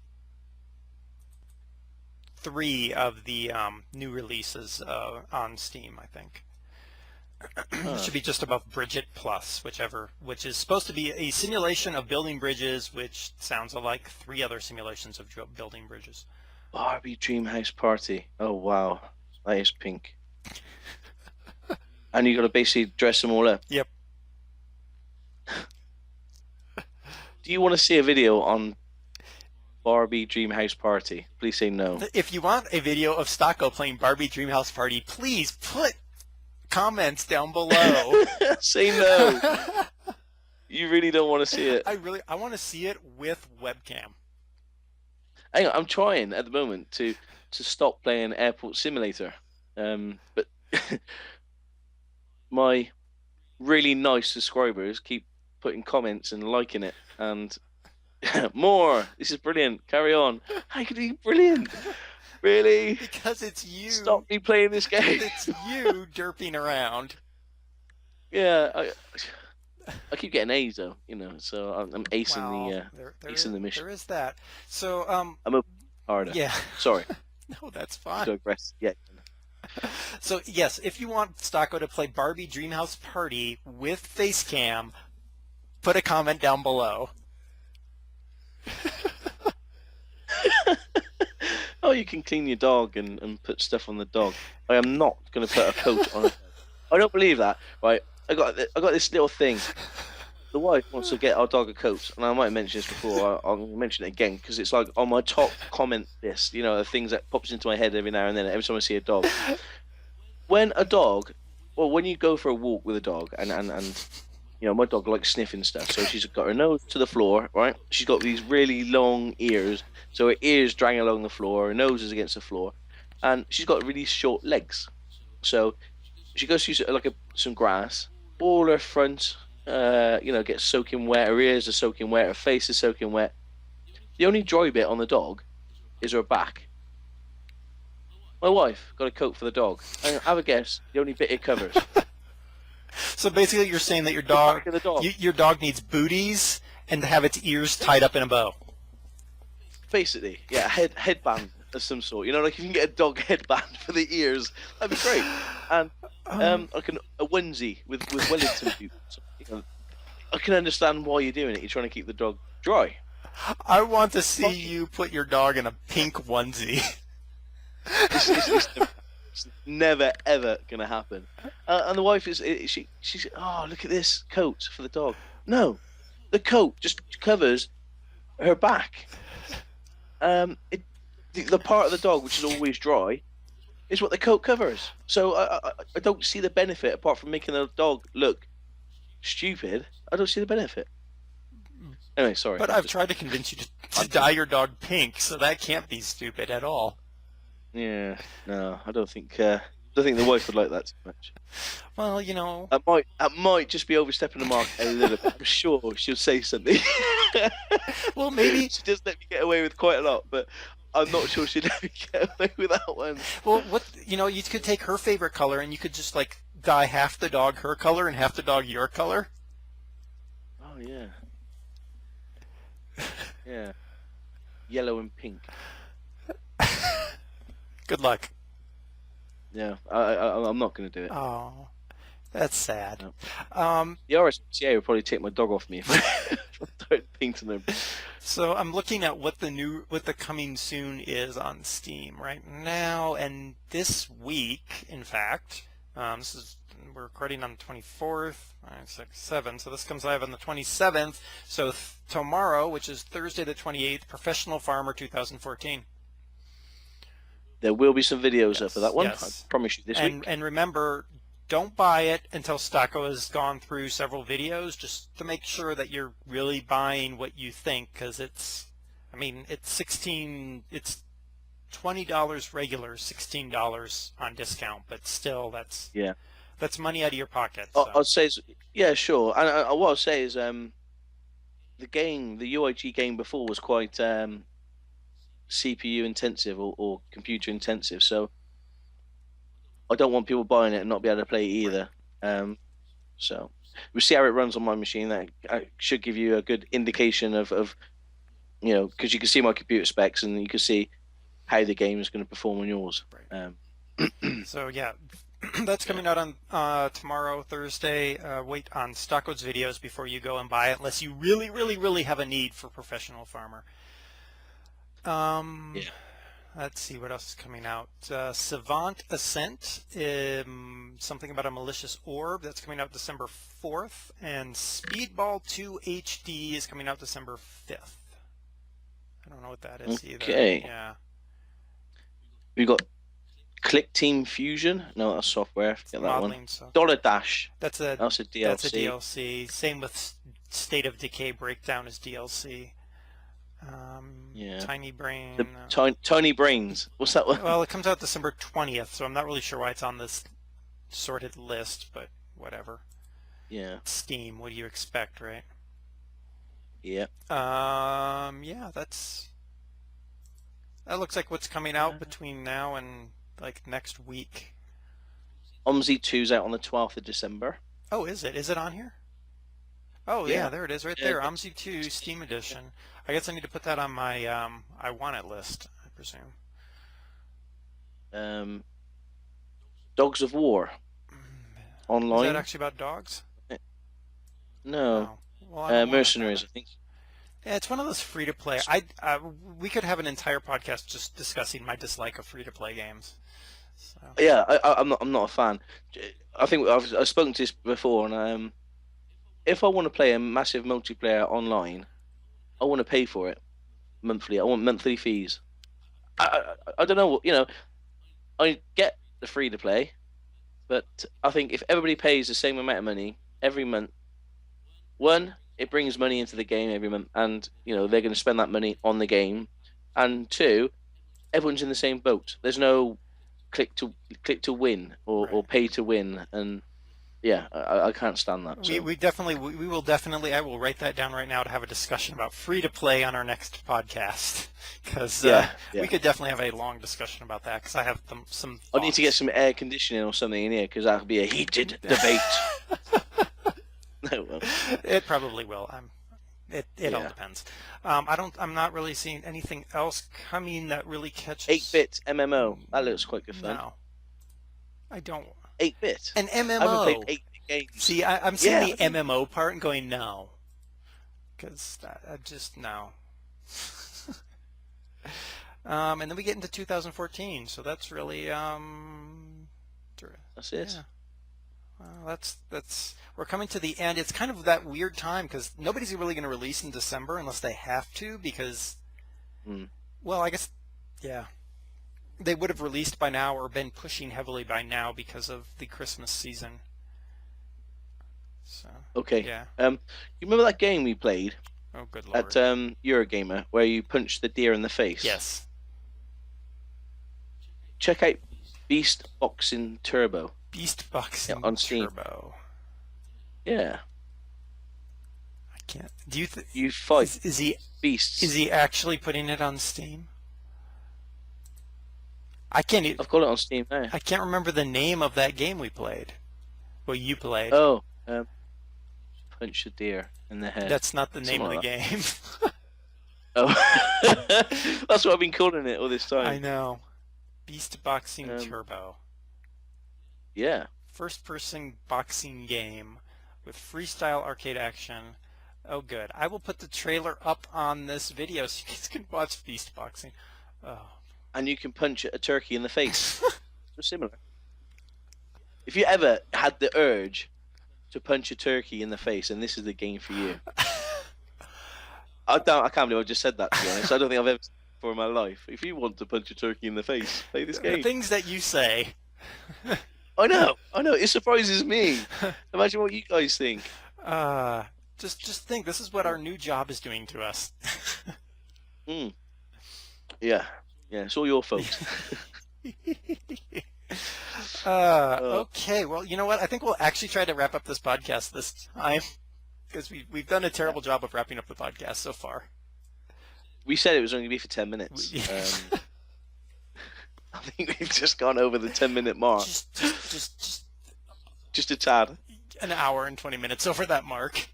3 of the new releases on Steam, I think. It should be just above Bridget Plus, which is supposed to be a simulation of building bridges, which sounds like 3 other simulations of building bridges. Barbie Dreamhouse Party. Oh wow, that is pink. And you got to basically dress them all up. Yep. Do you want to see a video on Barbie Dreamhouse Party? Please say no. If you want a video of Stocko playing Barbie Dreamhouse Party, please put comments down below. Say no. You really don't want to see it. I want to see it with webcam. Hang on, I'm trying at the moment to stop playing Airport Simulator, but my really nice subscribers keep putting comments and liking it, and more. This is brilliant. Carry on. How could it be brilliant? Really? Because it's you. Stop me playing this game. It's you derping around. Yeah, I keep getting A's though, so I'm acing Wow, acing the mission. there is that. So I'm a harder. yeah. Sorry. No, that's fine. Digress. Yeah. So yes, if you want Stocko to play Barbie Dreamhouse Party with Facecam, put a comment down below. Oh, you can clean your dog and put stuff on the dog. I am not going to put a coat on it. I don't believe that. Right, I got this little thing. The wife wants to get our dog a coat, and I might have mentioned this before. I'll mention it again because it's like on my top comment list. The things that pops into my head every now and then. Every time I see a dog, when you go for a walk with a dog, and my dog likes sniffing stuff, so she's got her nose to the floor, right? She's got these really long ears, so her ears drag along the floor, her nose is against the floor, and she's got really short legs. So she goes to use some grass, all her front, gets soaking wet, her ears are soaking wet, her face is soaking wet. The only dry bit on the dog is her back. My wife got a coat for the dog. And have a guess, the only bit it covers. So basically, you're saying that your The dog, back of the dog. your dog needs booties and to have its ears tied up in a bow. Basically, yeah, a headband of some sort. You know, like if you can get a dog headband for the ears, that'd be great. And like a onesie with Wellington boots. You know, I can understand why you're doing it. You're trying to keep the dog dry. I want to see Fine. you put your dog in a pink onesie. It's never ever gonna happen. And the wife she's oh, look at this coat for the dog. No, the coat just covers her back. The part of the dog which is always dry is what the coat covers. So I don't see the benefit apart from making the dog look stupid. I don't see the benefit. Anyway, sorry. But I've tried to convince you to dye your dog pink, so that can't be stupid at all. Yeah, no, I don't think the wife would like that too much. Well, you know. That might just be overstepping the mark a little bit. I'm sure she'll say something. Well, maybe. She does let me get away with quite a lot, but I'm not sure she'd let me get away with that one. Well, you could take her favorite color and you could just like dye half the dog her color and half the dog your color. Oh yeah, yeah, yellow and pink. Good luck. Yeah, I'm not going to do it. Oh, that's sad. No. The RSPCA would probably take my dog off me if I started painting them. So I'm looking at what the coming soon is on Steam right now, and this week, in fact, we're recording on the 24th, 5, 6, 7, so this comes live on the 27th. So tomorrow, which is Thursday the 28th, Professional Farmer 2014. There will be some videos up for that one. Yes. I promise you this week. And remember, don't buy it until Stocko has gone through several videos, just to make sure that you're really buying what you think, because it's $20 regular, $16 on discount, but still, that's money out of your pocket. So. I'd say, yeah, sure. And what I'll say is, the UIG game before was quite CPU intensive or computer intensive, so I don't want people buying it and not be able to play it either. So we'll see how it runs on my machine. That should give you a good indication of because you can see my computer specs and you can see how the game is going to perform on yours. Right. So yeah, that's coming out on tomorrow, Thursday. Wait on Stocko's videos before you go and buy it, unless you really, really, really have a need for Professional Farmer. Let's see what else is coming out. Savant Ascent, something about a malicious orb, that's coming out December 4th, and Speedball 2 HD is coming out December 5th. I don't know what that is either. Okay. Yeah. We've got Click Team Fusion. No, that's software. Forget that one. Software. Dollar Dash. That's a DLC. That's a DLC. Same with State of Decay Breakdown is DLC. Tiny Brain. Tiny Brains. What's that one? Well, it comes out December 20th, so I'm not really sure why it's on this sorted list, but whatever. Yeah. Steam, what do you expect, right? Yeah. Yeah, that looks like what's coming out between now and like next week. OMSI 2's out on the 12th of December. Oh, is it? Is it on here? Oh, yeah, there it is, right there. OMSI 2 Steam Edition. I guess I need to put that on my I want it list, I presume. Dogs of War. Online. Is that actually about dogs? No. Well, Mercenaries, I think. Yeah, it's one of those free-to-play. We could have an entire podcast just discussing my dislike of free-to-play games. So. Yeah, I'm not a fan. I think I've spoken to this before, and if I want to play a massive multiplayer online, I want to pay for it monthly. I want monthly fees. I don't know, I get the free to play, but I think if everybody pays the same amount of money every month, one, it brings money into the game every month, and they're going to spend that money on the game, and two, everyone's in the same boat. There's no click to win or pay to win, and Yeah, I can't stand that. We So we definitely we will definitely I will write that down right now to have a discussion about free to play on our next podcast because yeah, we yeah. could definitely have a long discussion about that because I have some I need to get thoughts. some air conditioning or something in here because that'll be a heated debate. No, well, It probably will. It all yeah. depends. I'm not really seeing anything else coming that really catches. 8-bit MMO. That looks quite good fun. No, I don't. 8-bit. An I haven't played MMO. 8-bit games. See, I'm seeing Yeah, the MMO part and going no, because I just no. And then we get into 2014, so that's really that's it. yeah. Well, that's we're coming to the end. It's kind of that weird time because nobody's really going to release in December unless they have to because, Mm. well, I guess, yeah, they would have released by now or been pushing heavily by now because of the Christmas season. So, Okay. yeah. You remember that game we played Oh, good at Lord. Eurogamer where you punched the deer in the face? Yes. Check out Beast Boxing Turbo Beast Boxing on Steam. Turbo. Yeah. I can't. Do you You fight is he beasts. actually putting it on Steam? I can't. I've got it on Steam now. I can't remember the name of that game we played. Well, you played. Oh, punch a deer in the head. That's not the name Something of the like game. Oh, that's what I've been calling it all this time. I know. Beast Boxing Turbo. Yeah. First-person boxing game with freestyle arcade action. Oh, good. I will put the trailer up on this video so you guys can watch Beast Boxing. Oh. And you can punch a turkey in the face. So similar. If you ever had the urge to punch a turkey in the face, and this is the game for you. I can't believe I just said that, to be honest. I don't think I've ever said it before in my life. If you want to punch a turkey in the face, play this game. The things that you say. I know. It surprises me. Imagine what you guys think. Just think, this is what our new job is doing to us. Mm. Yeah, it's all your fault. Okay, well, you know what? I think we'll actually try to wrap up this podcast this time because we've done a terrible job of wrapping up the podcast so far. We said it was only going to be for 10 minutes. I think we've just gone over the 10-minute mark. Just a tad. An hour and 20 minutes over that mark.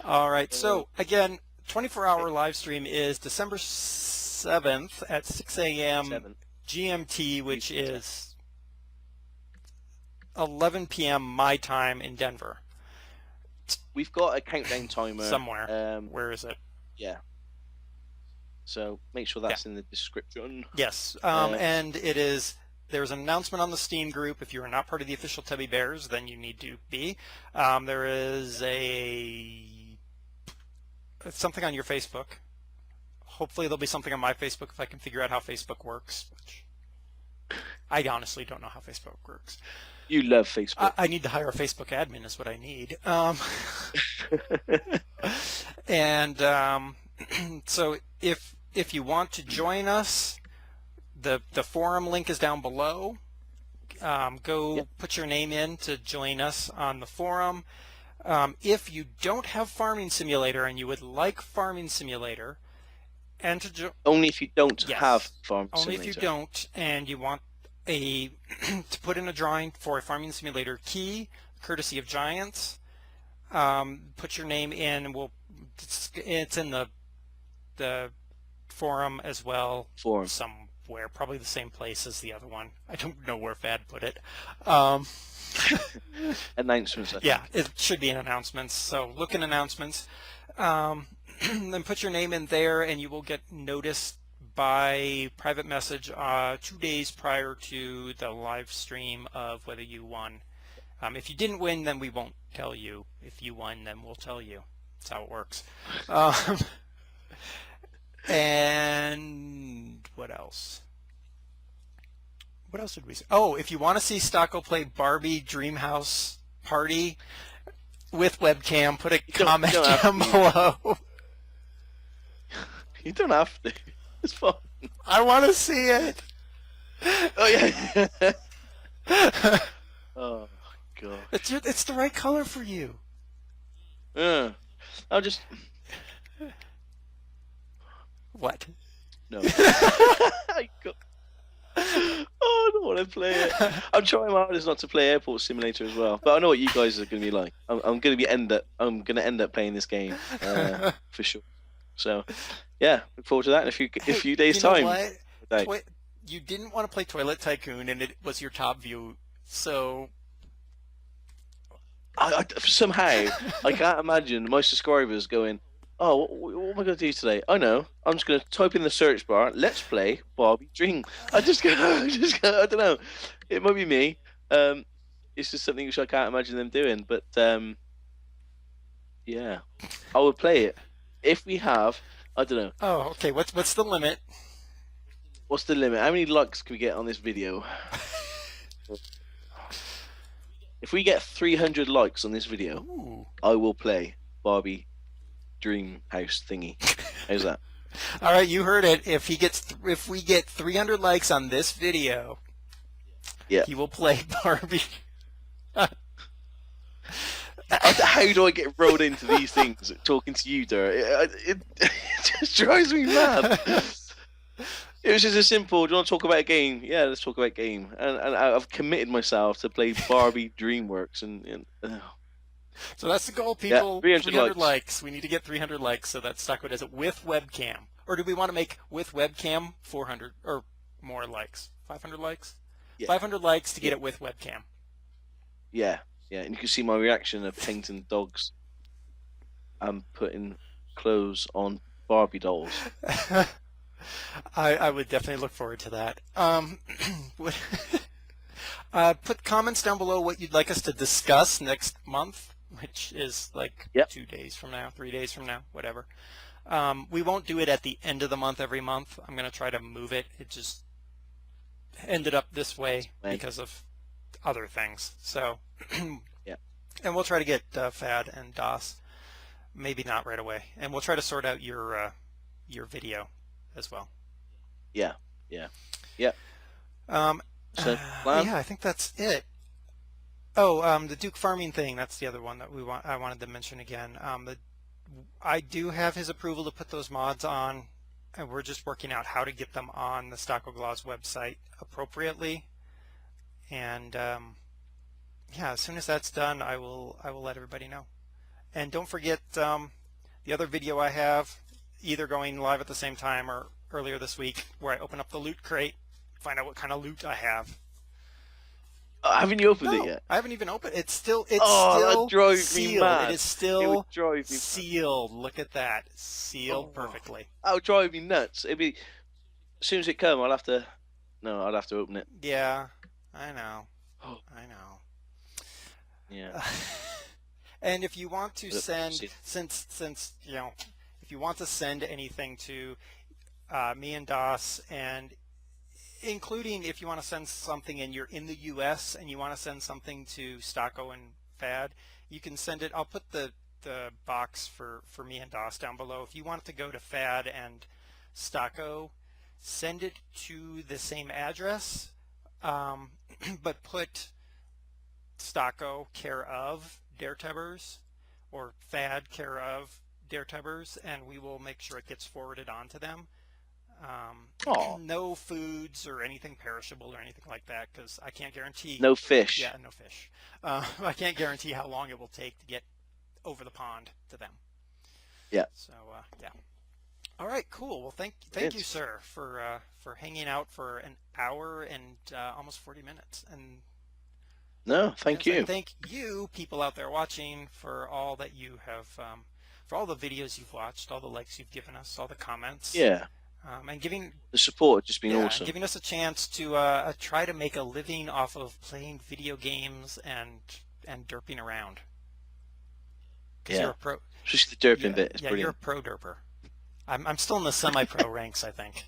All right. So again, 24-hour live stream is December 7th at 6 a.m. GMT, which is 11 p.m. my time in Denver. We've got a countdown timer somewhere. Where is it? Yeah. So make sure that's in the description. Yes. And it is. There's an announcement on the Steam group. If you are not part of the official TebbyBears, then you need to be. There is something on your Facebook. Hopefully there'll be something on my Facebook if I can figure out how Facebook works. Which I honestly don't know how Facebook works. You love Facebook. I need to hire a Facebook admin is what I need. And so if you want to join us, the forum link is down below. Go put your name in to join us on the forum. If you don't have Farming Simulator and you would like Farming Simulator, and to only if you don't have Farming Simulator. Only if you don't, and you want to put in a drawing for a Farming Simulator key, courtesy of Giants. Put your name in, and it's in the forum as well. Somewhere, probably the same place as the other one. I don't know where Fad put it. Announcements. Yeah, it should be in announcements. So look in announcements. Then put your name in there, and you will get noticed by private message 2 days prior to the live stream of whether you won. If you didn't win, then we won't tell you. If you won, then we'll tell you. That's how it works. And what else? What else did we say? Oh, if you want to see Stocko play Barbie Dreamhouse Party with webcam, put a comment down below. You don't have to. It's fun. I want to see it. Oh yeah. Oh It's gosh. it's the right color for you. Yeah. I'll just What? no. I got- Oh, I don't want to play it. I'm trying my hardest not to play Airport Simulator as well, but I know what you guys are going to be like. I'm going to end up playing this game for sure. So, yeah, look forward to that in a Hey, few days' you know time. what? Okay. Toi you didn't want to play Toilet Tycoon, and it was your top view. So, Somehow I can't imagine my subscribers going, "Oh, what am I going to do today?" I know. I'm just going to type in the search bar, "Let's play Barbie Dream." I just go, I don't know. It might be me. Um, it's just something which I can't imagine them doing. But yeah, I would play it if we have. I don't know. oh, okay. What's the limit? What's the limit? How many likes can we get on this video? If we get 300 likes on this video, Ooh. I will play Barbie Dream House thingy. How's that? All right, you heard it. If we get 300 likes on this video, Yeah. he will play Barbie. How do I get rolled into these things talking to you, Der? It just drives me mad. It was just a simple, do you want to talk about a game? Yeah, let's talk about a game. And I've committed myself to play Barbie DreamWorks. So that's the goal, Yeah, people. 300 300 likes. likes. We need to get 300 likes so that Stocko does it with webcam. Or do we want to make with webcam 400 or more likes? 500 likes? Yeah. 500 likes to get Yeah. it with webcam. Yeah, yeah. And you can see my reaction of painting dogs and putting clothes on Barbie dolls. I would definitely look forward to that. Would- put comments down below what you'd like us to discuss next month, which is like Yep. 2 days from now, 3 days from now, whatever. We won't do it at the end of the month every month. I'm going to try to move it. It just ended up this way When? because of other things. So, Yeah. and we'll try to get Fad and DOS. Maybe not right away. And we'll try to sort out your video as well. Yeah, yeah, yeah. Um, So, plan? yeah, I think that's it. Oh, the Duke farming thing. That's the other one that I wanted to mention again. I do have his approval to put those mods on, and we're just working out how to get them on the Stockoglaws website appropriately. And yeah, as soon as that's done, I will let everybody know. And don't forget the other video I have, either going live at the same time or earlier this week, where I open up the loot crate, find out what kind of loot I have. Haven't you opened it No, yet? I haven't even opened it. It's still that drives me sealed. mad. It is It still would drive me mad. sealed. Look at that. Sealed Oh. perfectly. That would drive me nuts. It'd be as soon as it comes, I'd have to open it. Yeah, I know. Oh. I know. Yeah. And if you want to Look, send, see- since you know, if you want to send anything to me and DOS, and including if you want to send something and you're in the U.S. and you want to send something to Stocko and Fad, you can send it. I'll put the box for me and DOS down below. If you want it to go to Fad and Stocko, send it to the same address, but put Stocko care of DerTebbers or Fad care of DerTebbers, and we will make sure it gets forwarded on to them. Aw. No foods or anything perishable or anything like that, because I can't guarantee. No fish. Yeah, no fish. I can't guarantee how long it will take to get over the pond to them. Yeah. So yeah. All right, cool. Well, thank you, sir, for hanging out for an hour and almost 40 minutes. And No, thank yes, you. and thank you, people out there watching, for all that you have, for all the videos you've watched, all the likes you've given us, all the comments. Yeah. And giving The support has just been yeah, awesome. giving us a chance to try to make a living off of playing video games and derping around. 'Cause Yeah. you're a pro. Especially the derping Yeah, bit. It's yeah, you're a brilliant. pro derper. I'm still in the semi-pro ranks, I think.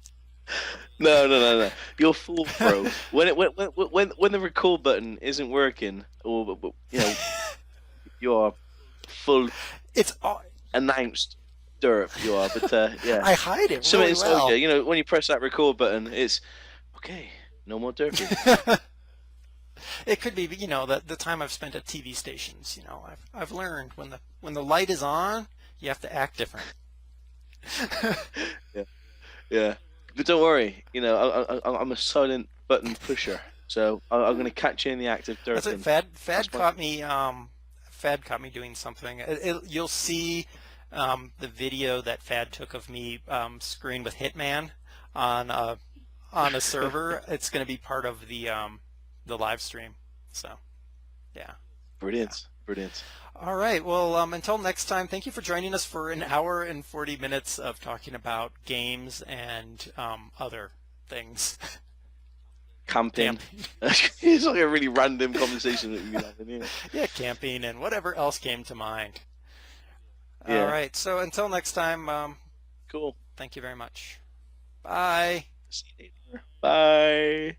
No. You're full pro. when the record button isn't working, or you know, you are full It's all, announced derp. You are, but yeah. I hide it Something really inside well. you, you know, when you press that record button, it's okay. No more derping. It could be, the time I've spent at TV stations. I've learned when the light is on, you have to act different. Yeah, yeah. But don't worry, I'm a silent button pusher, so I'm going to catch you in the act of That's dirt. it. And Fad that's my caught me. Fad caught me doing something. You'll see the video that Fad took of me screwing with Hitman on a server. It's going to be part of the live stream. So yeah, yeah. brilliant, brilliant. All right. Well, until next time, thank you for joining us for an hour and 40 minutes of talking about games and other things. Camping. Camping. It's like a really random conversation that we've been having here. Yeah, camping and whatever else came to mind. All Yeah, right. So until next time, cool. thank you very much. Bye. See you later. Bye.